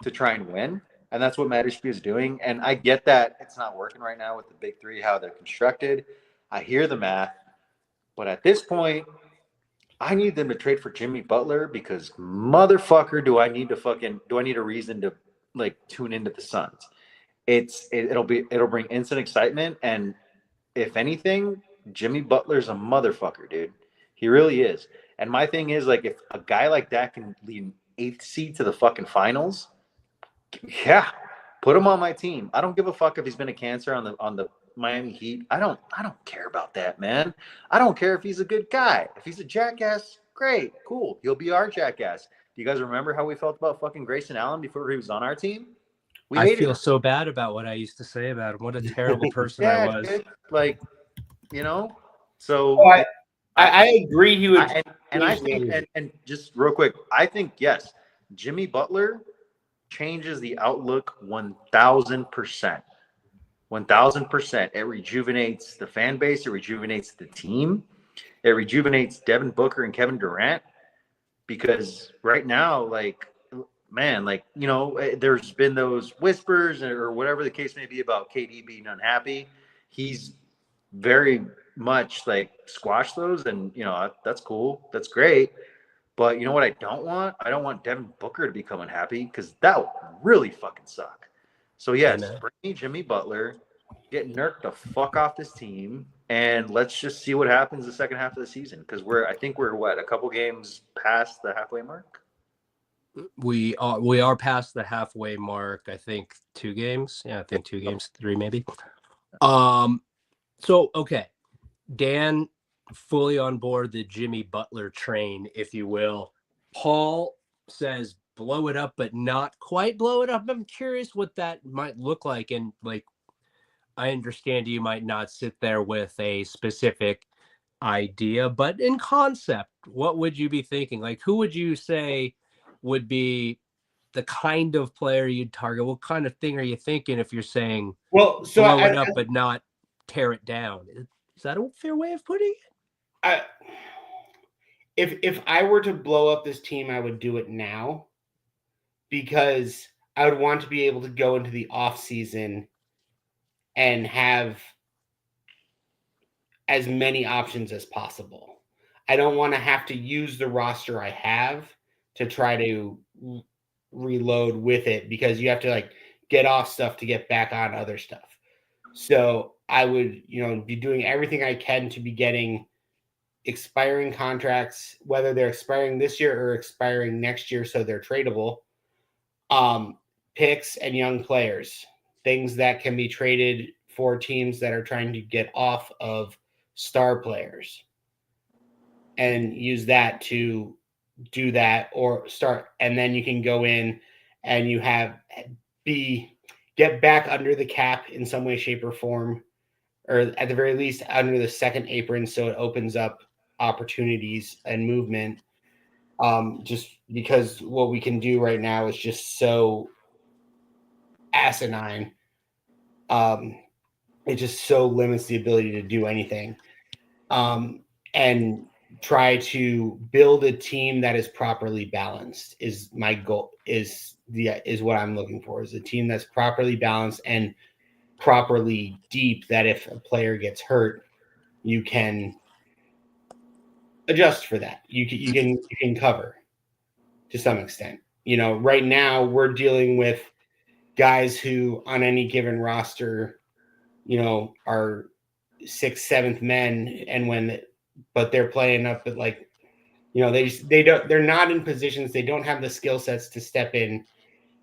to try and win. And that's what Matt Ishbia is doing. And I get that it's not working right now with the big three, how they're constructed. I hear the math. But at this point, I need them to trade for Jimmy Butler, because motherfucker, do I need a reason to like tune into the Suns. It'll bring instant excitement, and if anything, Jimmy Butler's a motherfucker, dude. He really is. And my thing is, like, if a guy like that can lead an 8th seed to the fucking finals, yeah, put him on my team. I don't give a fuck if he's been a cancer on the Miami Heat. I don't care about that, man. I don't care if he's a good guy. If he's a jackass, great, cool. He'll be our jackass. Do you guys remember how we felt about fucking Grayson Allen before he was on our team? I feel so bad about what I used to say about him. What a terrible person I was. Dude, like, so I agree he would. I think, and just real quick, I think, yes, Jimmy Butler changes the outlook 1,000%. 1,000%. It rejuvenates the fan base. It rejuvenates the team. It rejuvenates Devin Booker and Kevin Durant, because right now, like, man, like, there's been those whispers or whatever the case may be about KD being unhappy. He's very much like squashed those, and that's cool, that's great. But you know what I don't want? I don't want Devin Booker to become unhappy, because that would really fucking suck. So yes, bring me Jimmy Butler, get Nurk the fuck off this team, and let's just see what happens the second half of the season, because I think we're a couple games past the halfway mark. We are past the halfway mark. I think 2 games. Yeah, I think 2 games, 3 maybe. So okay, Dan, fully on board the Jimmy Butler train, if you will. Paul says blow it up, but not quite blow it up. I'm curious what that might look like, and like, I understand you might not sit there with a specific idea, but in concept, what would you be thinking? Like, who would you say would be the kind of player you'd target? What kind of thing are you thinking if you're saying blow it up but not tear it down? Is that a fair way of putting it? If I were to blow up this team, I would do it now, because I would want to be able to go into the off season and have as many options as possible. I don't want to have to use the roster I have to try to reload with it, because you have to like get off stuff to get back on other stuff. So I would, be doing everything I can to be getting expiring contracts, whether they're expiring this year or expiring next year, so they're tradable, picks and young players, things that can be traded for teams that are trying to get off of star players, and use that to do that or start, and then you can go in and you get back under the cap in some way, shape, or form, or at the very least under the second apron, so it opens up opportunities and movement. Just because what we can do right now is just so asinine. It just so limits the ability to do anything. And try to build a team that is properly balanced is my goal, is what I'm looking for, is a team that's properly balanced and properly deep, that if a player gets hurt, you can adjust for that. You can cover to some extent. Right now we're dealing with guys who on any given roster, are 6th, 7th men, but they're playing up at they're not in positions, they don't have the skill sets to step in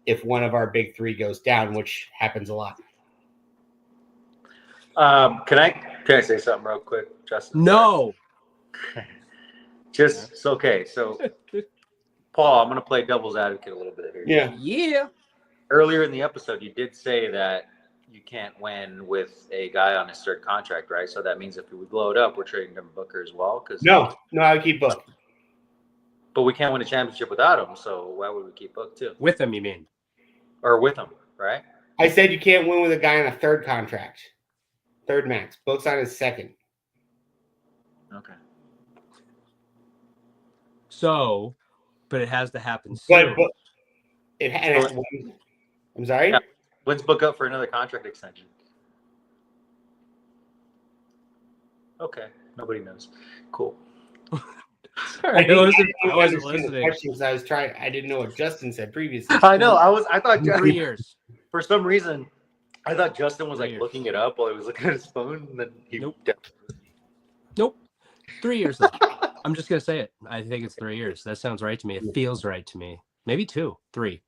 if one of our big three goes down, which happens a lot. Can I say something real quick, Justin? No. It's okay. So, Paul, I'm going to play devil's advocate a little bit here. Yeah. Earlier in the episode, you did say that you can't win with a guy on his third contract, right? So that means if we blow it up, we're trading him Booker as well. No, I would keep Book. But we can't win a championship without him, so why would we keep Book too? With him, you mean? Or with him, right? I said you can't win with a guy on a third contract. Third max. Book's on his second. Okay. So, but it has to happen soon. But I'm sorry? Yeah. When's Book up for another contract extension? Okay. Nobody knows. Cool. Sorry, I wasn't listening. I didn't know what Justin said previously. I know. I thought 3 years. For some reason, I thought Justin was 3 like years. looking it up while he was looking at his phone, and then he Nope. 3 years though. I'm just gonna say it. I think it's 3 years. That sounds right to me. It feels right to me. Maybe 2, 3.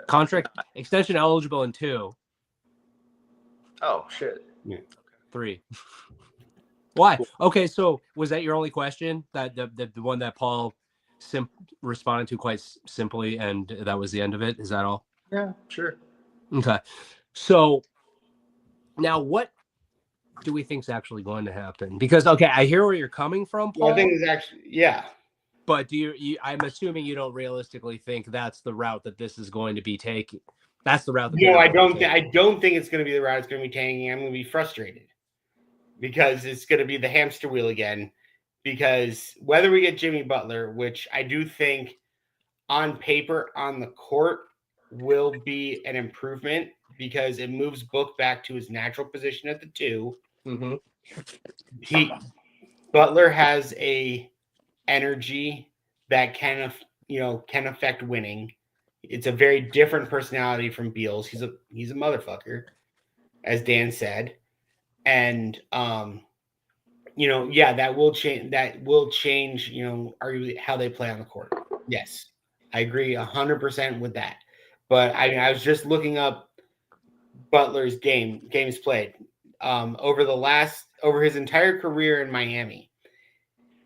Contract extension eligible in 2. Oh shit. 3. Why? Okay, so was that your only question? That the one that Paul responded to quite simply, and that was the end of it? Is that all? Yeah, sure. Okay. So now what do we think is actually going to happen? Because, okay, I hear where you're coming from, Paul. I think it's actually, yeah. But do you I'm assuming you don't realistically think that's the route that this is going to be taking. That's the route. No, I don't think it's going to be the route it's going to be taking. I'm going to be frustrated because it's going to be the hamster wheel again. Because whether we get Jimmy Butler, which I do think on paper, on the court, will be an improvement because it moves Book back to his natural position at the 2. Mm-hmm. Butler has a energy that can affect winning. It's a very different personality from Beals. He's a motherfucker, as Dan said, and that will change. That will change. Arguably how they play on the court. Yes, I agree 100% with that. But I was just looking up Butler's games played over his entire career in Miami.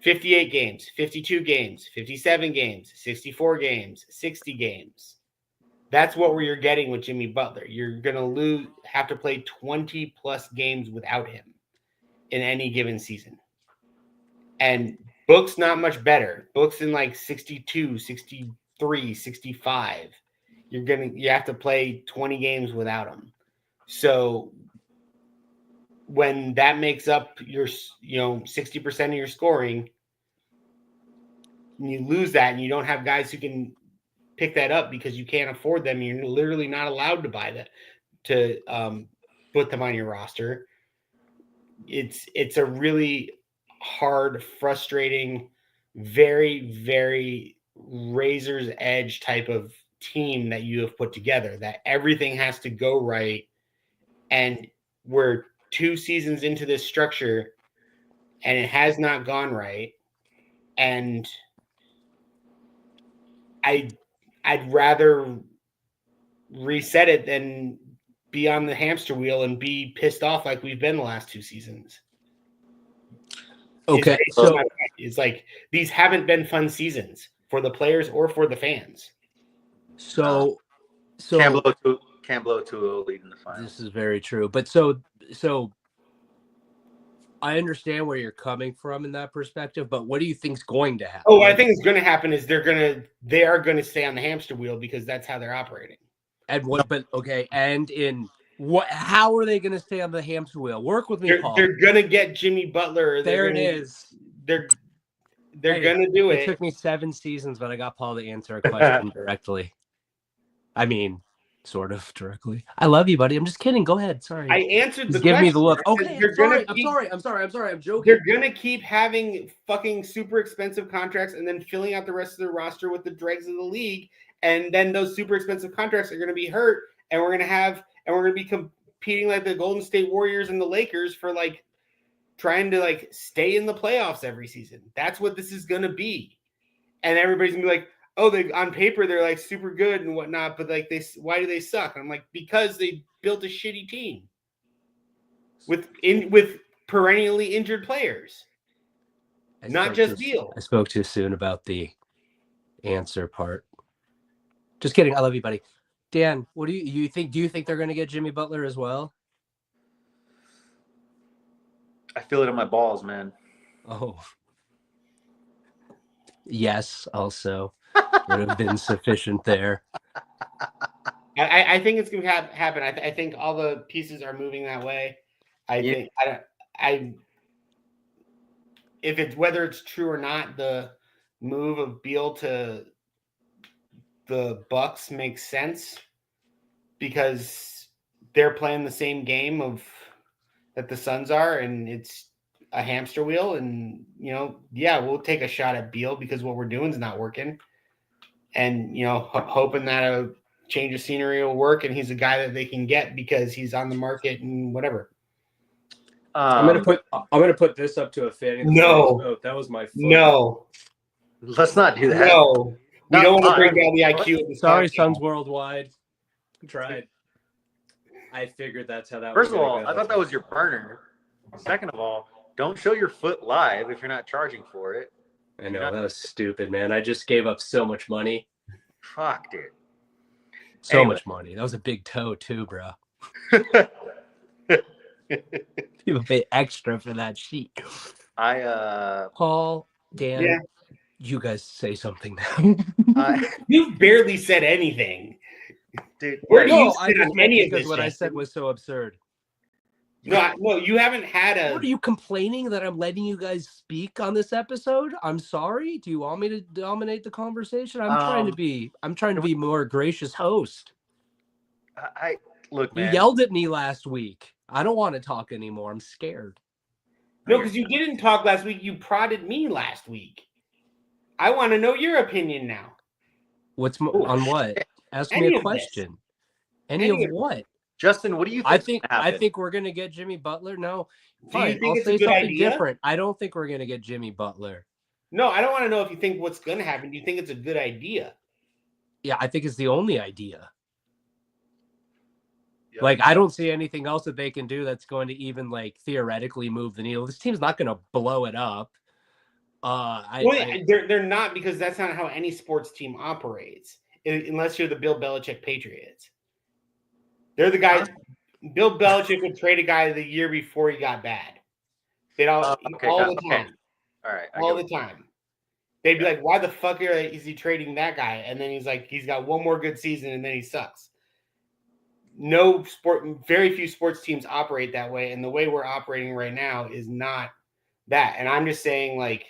58 games, 52 games, 57 games, 64 games, 60 games. That's what you're getting with Jimmy Butler. You're going to have to play 20 plus games without him in any given season. And Book's not much better. Book's in like 62, 63, 65. You have to play 20 games without him. So when that makes up your 60% of your scoring, and you lose that and you don't have guys who can pick that up because you can't afford them, you're literally not allowed to buy that to put them on your roster. It's a really hard, frustrating, very, very razor's edge type of team that you have put together, that everything has to go right. And we're 2 seasons into this structure and it has not gone right. And I'd rather reset it than be on the hamster wheel and be pissed off like we've been the last 2 seasons. Okay. It's like these haven't been fun seasons. for the players or for the fans. So Can't blow 2-0 lead in the finals. This is very true. But so I understand where you're coming from in that perspective, but what do you think's going to happen? Oh, what I think is going to happen is they are going to stay on the hamster wheel because that's how they're operating. And what? But okay, and in what? How are they going to stay on the hamster wheel? Work with me, Paul. They're going to get Jimmy Butler. There it is. They're going to do it. It took me 7 seasons, but I got Paul to answer a question directly. I mean, sort of directly. I love you, buddy. I'm just kidding. Go ahead. Sorry. I answered the Give question. me the look. Okay, I'm sorry. I'm joking. They're gonna keep having fucking super expensive contracts and then filling out the rest of their roster with the dregs of the league, and then those super expensive contracts are gonna be hurt, and we're gonna be competing like the Golden State Warriors and the Lakers for like trying to like stay in the playoffs every season. That's what this is gonna be, and everybody's gonna be like, oh, they on paper they're like super good and whatnot, but like why do they suck? And I'm like, because they built a shitty team with perennially injured players, not just Beal. I spoke too soon about the answer part. Just kidding. I love you, buddy. Dan, what do you think? Do you think they're going to get Jimmy Butler as well? I feel it in my balls, man. Oh, yes. Also. Would have been sufficient there. I think it's going to happen. I think all the pieces are moving that way. If it's whether it's true or not, the move of Beal to the Bucks makes sense because they're playing the same game that the Suns are, and it's a hamster wheel. And we'll take a shot at Beal because what we're doing is not working. And, hoping that a change of scenery will work and he's a guy that they can get because he's on the market and whatever. I'm gonna put this up to a fan. No. That was my foot. No. Let's not do that. No. We don't want to bring down the IQ of this. Sorry, Suns Worldwide. Tried. I figured that's how that First was. of all, I thought that was your burner. Second of all, don't show your foot live if you're not charging for it. I know, that was stupid, man. I just gave up so much money. Fuck, dude. So much money. That was a big toe, too, bro. You pay extra for that sheet. Paul, Dan, you guys say something now. You've barely said anything. Dude, where do you I sit on any of this? What I said was so absurd. No, you haven't had a. What, are you complaining that I'm letting you guys speak on this episode? I'm sorry. Do you want me to dominate the conversation? I'm trying to be more gracious host. Look, man. You yelled at me last week. I don't want to talk anymore. I'm scared. No, because you didn't talk last week. You prodded me last week. I want to know your opinion now. On what? Ask me a question. Any of what? Justin, what do you think? I think we're gonna get Jimmy Butler. No, fine. I'll say something different. I don't think we're gonna get Jimmy Butler. No, I don't want to know if you think what's gonna happen. Do you think it's a good idea? Yeah, I think it's the only idea. Yep. Like, I don't see anything else that they can do that's going to even like theoretically move the needle. This team's not gonna blow it up. They're not, because that's not how any sports team operates, unless you're the Bill Belichick Patriots. They're the guys. Bill Belichick would trade a guy the year before he got bad. They'd all the time. All right. All the time. They'd be like, why the fuck is he trading that guy? And then he's like, he's got one more good season and then he sucks. Very few sports teams operate that way. And the way we're operating right now is not that. And I'm just saying, like,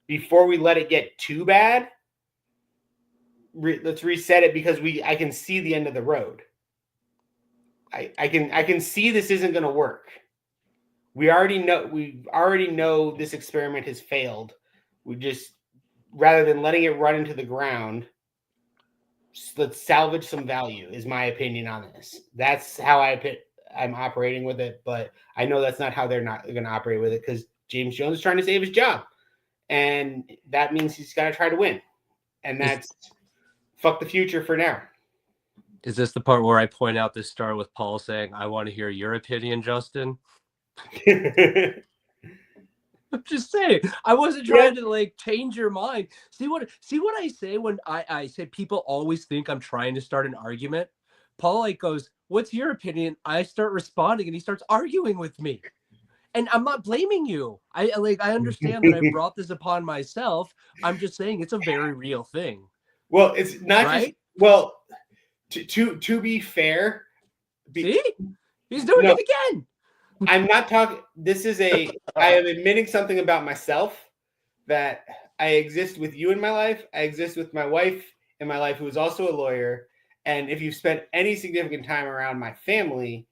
before we let it get too bad, let's reset it, because I can see the end of the road. I can see this isn't going to work. We already know this experiment has failed. We just, rather than letting it run into the ground, let's salvage some value, is my opinion on this. That's how I'm operating with it, but I know that's not how they're not going to operate with it, because James Jones is trying to save his job, and that means he's got to try to win, and that's fuck the future for now. Is this the part where I point out this start with Paul saying, I want to hear your opinion, Justin? I'm just saying. I wasn't trying to like change your mind. See what I say when I say people always think I'm trying to start an argument. Paul like goes, "What's your opinion?" I start responding, and he starts arguing with me. And I'm not blaming you. I understand that I brought this upon myself. I'm just saying it's a very real thing. Well, it's not right? just well. To be fair, See, he's doing it again. I'm not talking. This is I am admitting something about myself, that I exist with you in my life. I exist with my wife in my life, who is also a lawyer. And if you've spent any significant time around my family,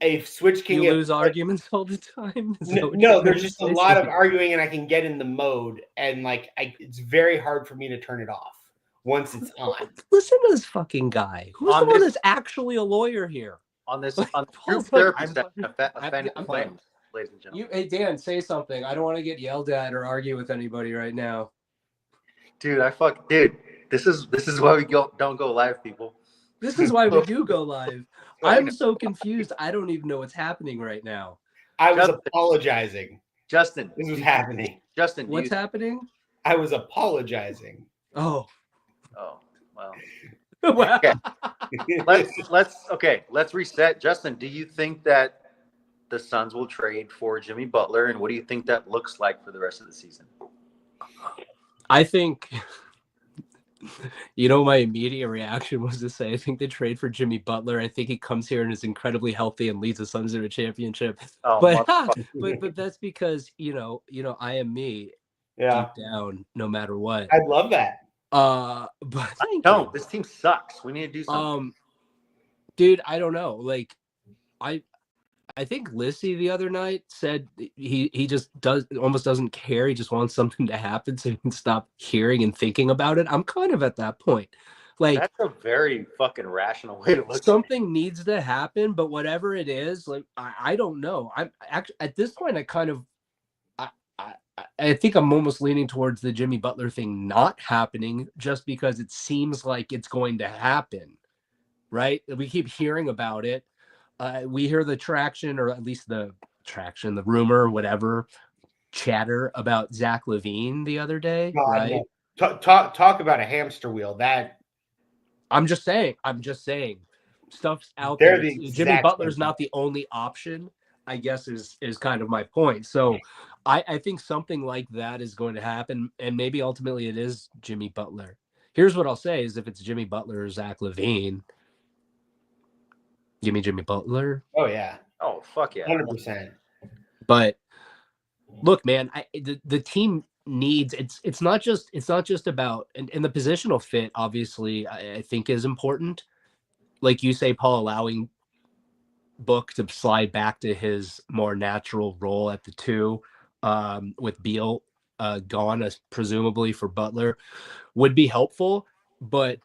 a switch can you lose arguments all the time. No, there's just a lot of arguing, and I can get in the mode, and like it's very hard for me to turn it off once it's on. Listen to this fucking guy. Who's the one that's actually a lawyer here? On this group therapy session, offended claims, ladies and gentlemen. Hey Dan, say something. I don't want to get yelled at or argue with anybody right now. Dude, this is why we don't go live, people. This is why we do go live. I'm so confused. I don't even know what's happening right now. I was apologizing. Justin, this was happening. Justin, what's happening? I was apologizing. Oh, well. Okay. Let's reset. Justin, do you think that the Suns will trade for Jimmy Butler, and what do you think that looks like for the rest of the season? I think, my immediate reaction was to say, I think they trade for Jimmy Butler. I think he comes here and is incredibly healthy and leads the Suns to a championship. But that's because, I am me deep down, no matter what. I'd love that. But this team sucks. We need to do something. Dude, I don't know. Like, I think Lissy the other night said he just almost doesn't care. He just wants something to happen so he can stop hearing and thinking about it. I'm kind of at that point. Like, that's a very fucking rational way to look. Something needs to happen, but whatever it is, like I don't know. I'm actually at this point. I think I'm almost leaning towards the Jimmy Butler thing not happening, just because it seems like it's going to happen, right? We keep hearing about it. We hear the traction, or at least the rumor, whatever, chatter about Zach LaVine the other day, right? No. Talk about a hamster wheel. That I'm just saying, stuff's out there. Jimmy Butler's not the only option, I guess, is kind of my point. So I think something like that is going to happen, and maybe ultimately it is Jimmy Butler. Here's what I'll say is, if it's Jimmy Butler or Zach LaVine, give me Jimmy Butler. Oh, yeah. Oh, fuck yeah. 100%. But look, man, the team needs, it's not just about, and the positional fit, obviously, I think is important. Like you say, Paul, allowing Book to slide back to his more natural role at the 2, with Beal gone, presumably for Butler, would be helpful. But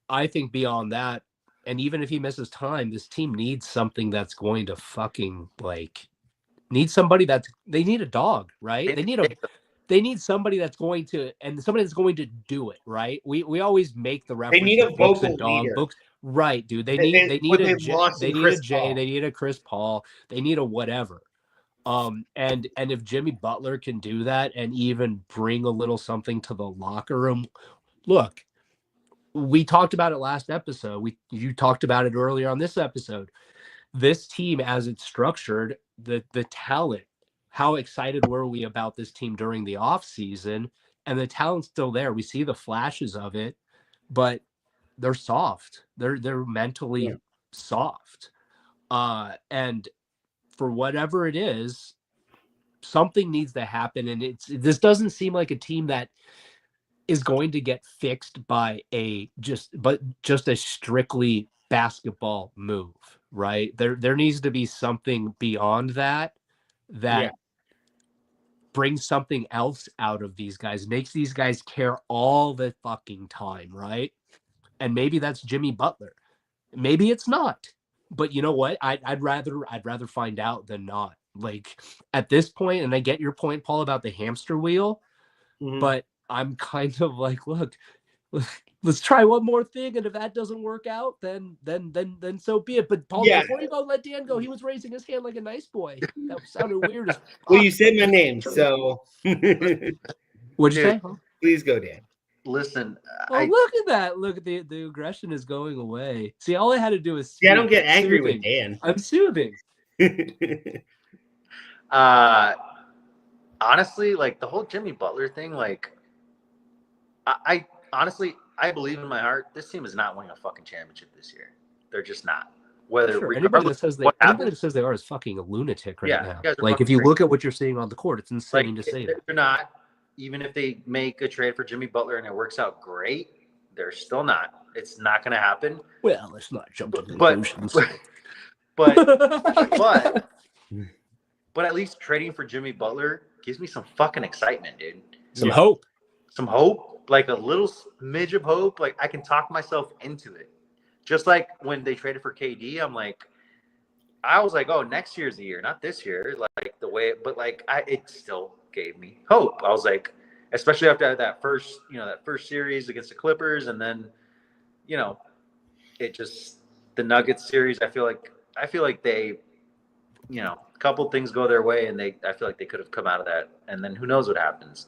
I think beyond that, and even if he misses time, this team needs something that's going to fucking need somebody they need a dog, right? They need somebody that's going to, and somebody that's going to do it, right? We always make the reference. They need a vocal leader. Books, right, dude. They need a Jay, they need a Chris Paul, they need a whatever. And if Jimmy Butler can do that and even bring a little something to the locker room, look, we talked about it last episode. You talked about it earlier on this episode. This team, as it's structured, the talent, how excited were we about this team during the off season? And the talent's still there. We see the flashes of it, but they're soft. They're mentally soft. And for whatever it is, something needs to happen. And this doesn't seem like a team that is going to get fixed by just a strictly basketball move, right? There needs to be something beyond that brings something else out of these guys, makes these guys care all the fucking time, right? And maybe that's Jimmy Butler. Maybe it's not. But you know what? I'd rather find out than not. Like, at this point, and I get your point, Paul, about the hamster wheel, but I'm kind of like, look, let's try one more thing, and if that doesn't work out, then so be it. But Paul, Yeah. before you go, let Dan go. He was raising his hand like a nice boy. That sounded weird as Well, fuck. you said my name, so What'd you Dude. say? please go, Dan. Listen, Oh, look at that! Look at the aggression is going away. See, all I had to do is See, I don't speak. get angry Soothing. with Dan. I'm soothing. honestly, like the whole Jimmy Butler thing, like I honestly, I believe in my heart this team is not winning a fucking championship this year. They're just not. Whether Sure, anybody that says they are is fucking a lunatic right now. you guys are Like if fucking you crazy. look at what you're seeing on the court, it's insane Like to say if that. they're not, even if they make a trade for Jimmy Butler and it works out great, they're still not. It's not going to happen. Well, let's not jump to But conclusions. but at least trading for Jimmy Butler gives me some fucking excitement, dude. Some hope. Some hope, like a little smidge of hope. Like I can talk myself into it. Just like when they traded for KD, I was like, oh, next year's the year, not this year. Like the way, but like it still gave me hope. I was like, especially after that first series against the Clippers, and then, it just the Nuggets series. I feel like they, a couple things go their way, and I feel like they could have come out of that, and then who knows what happens.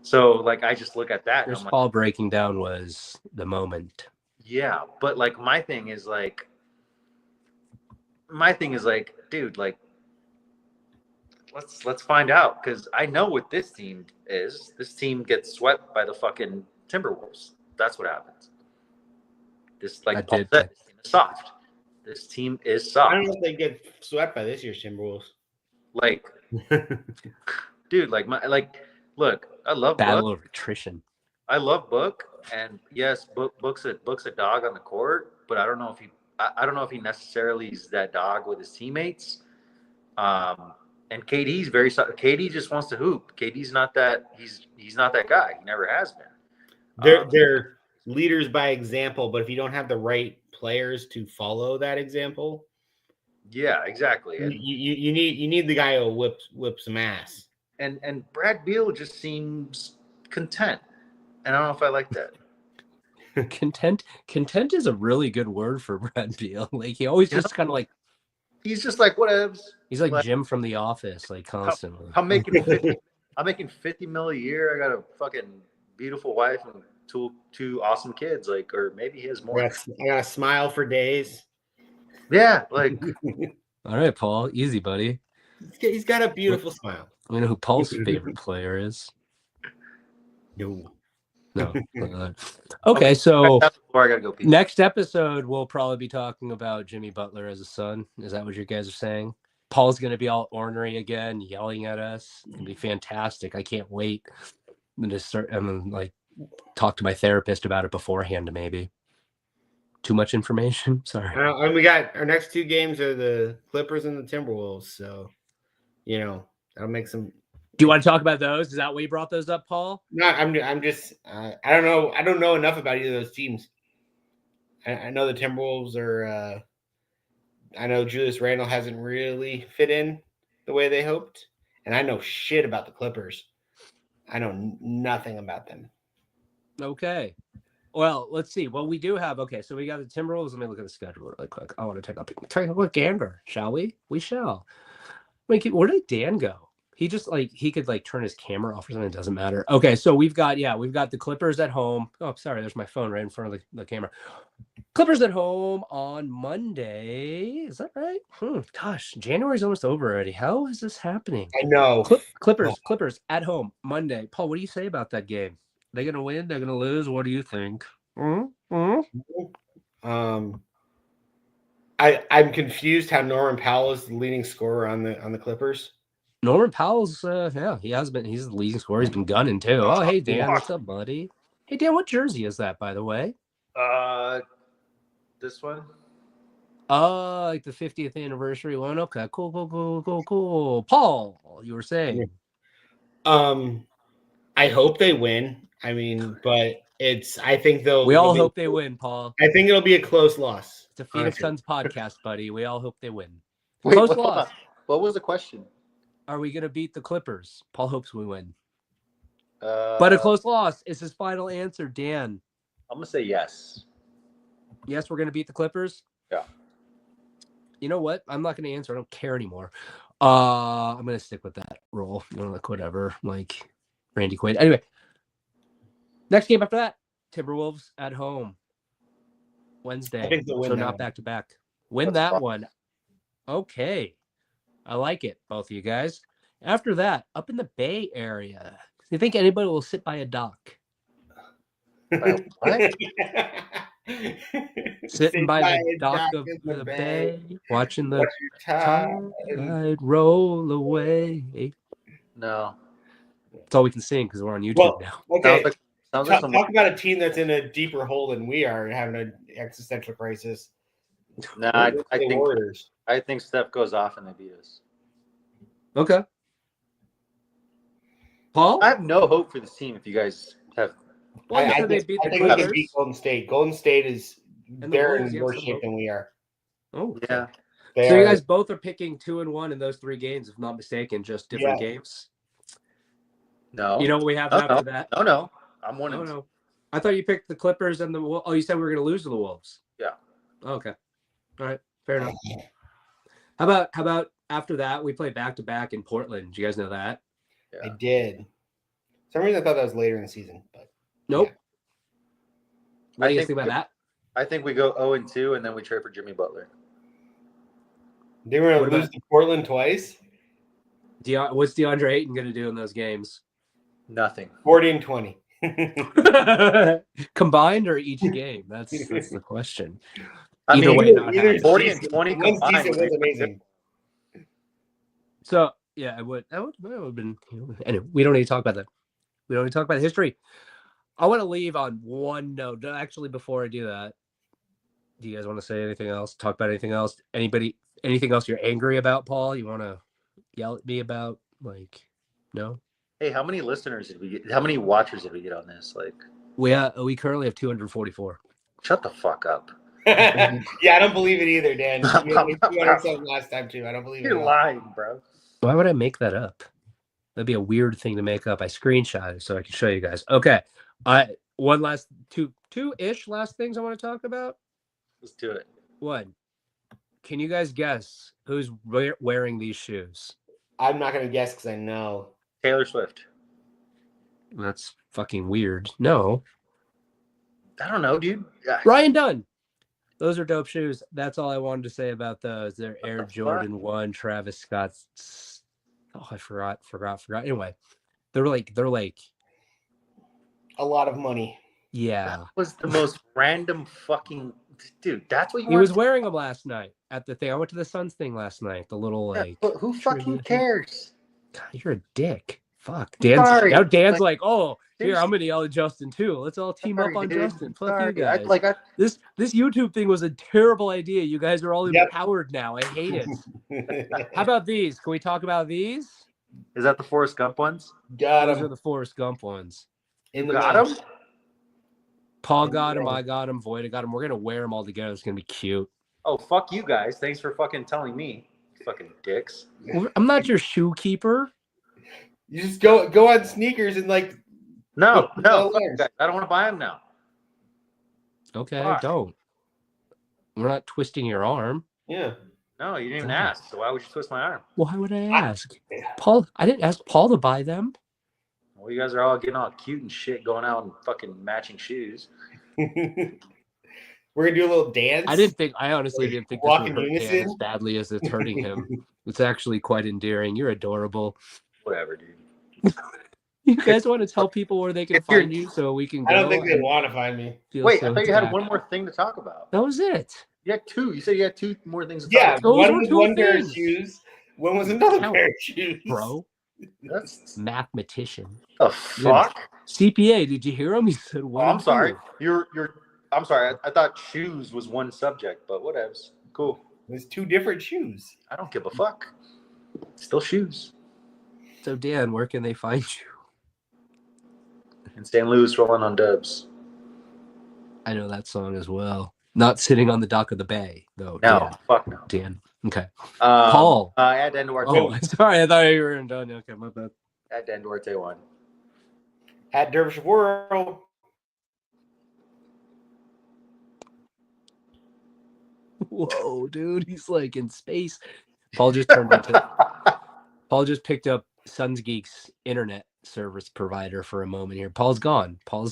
So like I just look at that. Chris and I'm Paul like, breaking down was the moment. yeah, but like my thing is like, dude, like let's find out, because I know what this team is. This team gets swept by the fucking Timberwolves. That's what happens. This, like Paul said, this team is soft. This team is soft. I don't know if they get swept by this year's Timberwolves. Like, dude, look, I love Battle Book. of attrition. I love Book, and yes, Book's a dog on the court, but I don't know if he necessarily is that dog with his teammates. And KD's KD just wants to hoop. KD's not that. He's not that guy. He never has been. They're leaders by example, but if you don't have the right players to follow that example, yeah, exactly. And you need the guy who'll whip some ass. And Brad Beal just seems content, and I don't know if I like that. Content is a really good word for Brad Beal. Like he always just kind of like he's just like whatevs. He's like Jim from The Office, like constantly. I'm making 50. I'm making $50 million a year. I got a fucking beautiful wife and two awesome kids. Like, or maybe he has more. I got a smile for days. Yeah, like. All right, Paul, easy, buddy. He's got a beautiful smile. We know who Paul's favorite player is. No. Okay, so I gotta go pee. Next episode we'll probably be talking about Jimmy Butler as a son. Is that what you guys are saying? Paul's going to be all ornery again, yelling at us. It's going to be fantastic. I can't wait. I'm gonna like talk to my therapist about it beforehand. Maybe too much information. Sorry. And we got our next two games are the Clippers and the Timberwolves. So, that'll make some. Do you want to talk about those? Is that why you brought those up, Paul? No, I'm just. I don't know. I don't know enough about either of those teams. I know the Timberwolves are. I know Julius Randle hasn't really fit in the way they hoped, and I know shit about the Clippers. I know nothing about them. Okay. Well, let's see. Well, we do have. Okay, so we got the Timberwolves. Let me look at the schedule really quick. I want to take a look gander, shall we? We shall. Where did Dan go? He just he could turn his camera off or something. It doesn't matter. Okay, so we've got the Clippers at home. Oh, sorry, there's my phone right in front of the camera. Clippers at home on Monday. Is that right? Gosh, January's almost over already. How is this happening? I know. Clippers at home Monday. Paul, what do you say about that game? They're gonna win. They're gonna lose. What do you think? I'm confused how Norman Powell is the leading scorer on the Clippers. Norman Powell's he has been. He's the leading scorer. He's been gunning too. Oh, hey Dan, what's up, buddy? Hey Dan, what jersey is that, by the way? This one. Like the 50th anniversary one. Okay, cool. Paul, you were saying. I hope they win. I mean, but I think they'll. We all hope they win, Paul. I think it'll be a close loss. It's a Phoenix Suns podcast, buddy. We all hope they win. Wait, Close loss. What was the question? Are we going to beat the Clippers? Paul hopes we win. But a close loss is his final answer, Dan. I'm gonna say yes. Yes, we're gonna beat the Clippers. Yeah. You know what? I'm not gonna answer. I don't care anymore. I'm gonna stick with that role. You know, like whatever. Like Randy Quaid. Anyway, next game after that, Timberwolves at home. Wednesday. I think they'll win So that not one. back to back. Win That's that fine. one. Okay. I like it, both of you guys. After that, up in the Bay Area, do you think anybody will sit by a dock? What? Sitting by the a dock of in the bay, watching the Watch your time. tide roll away. No. That's all we can sing because we're on YouTube Well, now. okay. Sounds like some. Talk about a team that's in a deeper hole than we are, having an existential crisis. Nah, The I think Warriors. Steph goes off and they beat us. Okay. Paul? I have no hope for this team if you guys have. Well, you I said they think, beat I the think we can Clippers. beat Golden State. Golden State is And the they're Wolves, in yeah, worse some shape hope. than we are. Oh, okay. Yeah. They So you are- guys both are picking 2-1 in those 3 games, if not mistaken, just different games. No. You know what we have No, after that? No. I'm one. Oh no, I thought you picked the Clippers and the. Oh, you said we were going to lose to the Wolves. Yeah. Okay. All right. Fair enough. How about after that we play back to back in Portland? Do you guys know that? Yeah. I did. For some reason I thought that was later in the season, but Nope. Yeah. What do you I guys think about that? I think we go 0-2 and then we trade for Jimmy Butler. they were What going to lose about- to Portland twice. What's DeAndre Ayton going to do in those games? Nothing. 40 and 20. Combined or each game? That's the question. I Either mean, way, not happening. 40 and decent. 20 One's combined decent, would one's be amazing. So yeah, that would have been. Anyway, we don't need to talk about that. We don't need to talk about the history. I want to leave on one note. Actually, before I do that, do you guys want to say anything else? Talk about anything else? Anything else you're angry about, Paul? You want to yell at me about? Like, no. Hey, how many listeners did we get? How many watchers did we get on this? Like, We currently have 244. shut the fuck up. Yeah, I don't believe it either, Dan. You had 200 last time too. I don't believe it. You're lying, bro. Why would I make that up? That'd be a weird thing to make up. I screenshot it so I can show you guys. Okay. One last two-ish last things I want to talk about. Let's do it. One. Can you guys guess who's wearing these shoes? I'm not going to guess because I know. Taylor Swift. That's fucking weird. No. I don't know, dude. Ryan Dunn. Those are dope shoes. That's all I wanted to say about those. They're Air the fuck? Jordan 1 Travis Scott's. Oh, I forgot. Anyway, they're like A lot of money. yeah. That was the most random fucking dude. That's what you He was want. wearing them last night at the thing. I went to the Suns thing last night. The little Yeah, like but who fucking trivia thing. cares? God, you're a dick. Fuck. Sorry. Now Dan's Like, like, oh, here, seriously. I'm gonna yell at Justin too. Let's all team Sorry, up on dude. Justin. Fuck Sorry. you guys. This YouTube thing was a terrible idea. You guys are all Yep. empowered now. I hate it. How about these? Can we talk about these? Is that the Forrest Gump ones? Got Those are him. the Forrest Gump ones. In the Got mouth. him? Paul got him. I got him. Voida got him. We're gonna wear them all together. It's gonna be cute. Oh, fuck you guys. Thanks for fucking telling me. Fucking dicks. I'm not your shoe keeper. You just go on sneakers and like No, No, fuck you guys. I don't want to buy them now. Okay, Fuck. don't. We're not twisting your arm. yeah. No, you didn't even Damn. ask. So why would you twist my arm? Why would I ask? Paul, I didn't ask Paul to buy them. Well, you guys are all getting all cute and shit, going out in fucking matching shoes. We're gonna do a little dance. I honestly didn't think this Walk would in hurt Dan unison? as badly as it's hurting him. It's actually quite endearing. You're adorable. Whatever, dude. You guys want to tell people where they can If you're- find you so we can go? I don't think they and want to find me. feel Wait, so I thought you had attacked? one more thing to talk about. That was it. You had two. You said you had two more things to Yeah, talk Those one were was two one pair of things. shoes. One was another Count. pair of shoes. Bro, about. That's mathematician. the fuck. CPA, did you hear him? He said Oh, one. I'm and sorry. two. I'm sorry. I thought shoes was one subject, but whatevs. Cool. There's two different shoes. I don't give a fuck. Still shoes. So Dan, where can they find you? And Stan Lewis rolling on dubs. I know that song as well. Not sitting on the dock of the bay, though. No, fuck no. Dan. Okay. Um, Paul. Add Dan Duarte. Oh, sorry. I thought you were done. Okay, my bad. Add Dan Duarte one. At Dervish World. Whoa, dude, he's like in space. Paul just picked up Sons Geek's internet service provider for a moment here. Paul's gone. Paul.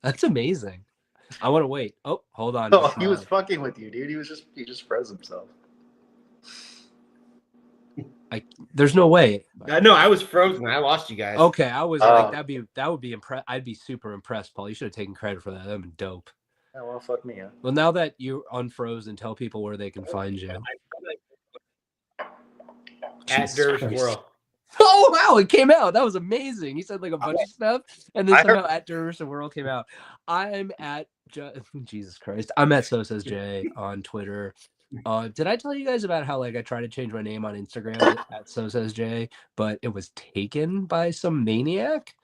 That's amazing. I want to wait. Oh, hold on. Oh, he was fucking with you, dude. He just froze himself. There's no way. No, I was frozen. I lost you guys. Okay, I was like, that would be impressed. I'd be super impressed, Paul. You should have taken credit for that. That'd been dope. Yeah, well, fuck me. Yeah. Well, now that you're unfrozen, tell people where they can find you. At Dervish World. Oh wow, it came out. That was amazing. He said like a bunch of stuff, and then somehow at Dervish World came out. I'm at Jesus Christ. I'm at So Says Jay on Twitter. Did I tell you guys about how like I tried to change my name on Instagram at So Says Jay, but it was taken by some maniac?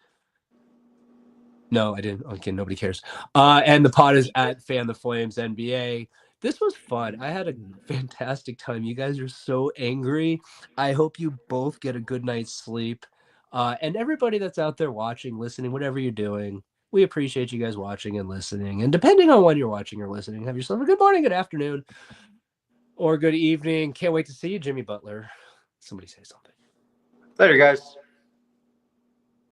No, I didn't. Okay, nobody cares. And the pod is at Fan the Flames NBA. This was fun. I had a fantastic time. You guys are so angry. I hope you both get a good night's sleep. And everybody that's out there watching, listening, whatever you're doing, we appreciate you guys watching and listening. And depending on when you're watching or listening, have yourself a good morning, good afternoon, or good evening. Can't wait to see you, Jimmy Butler. Somebody say something. Later, guys.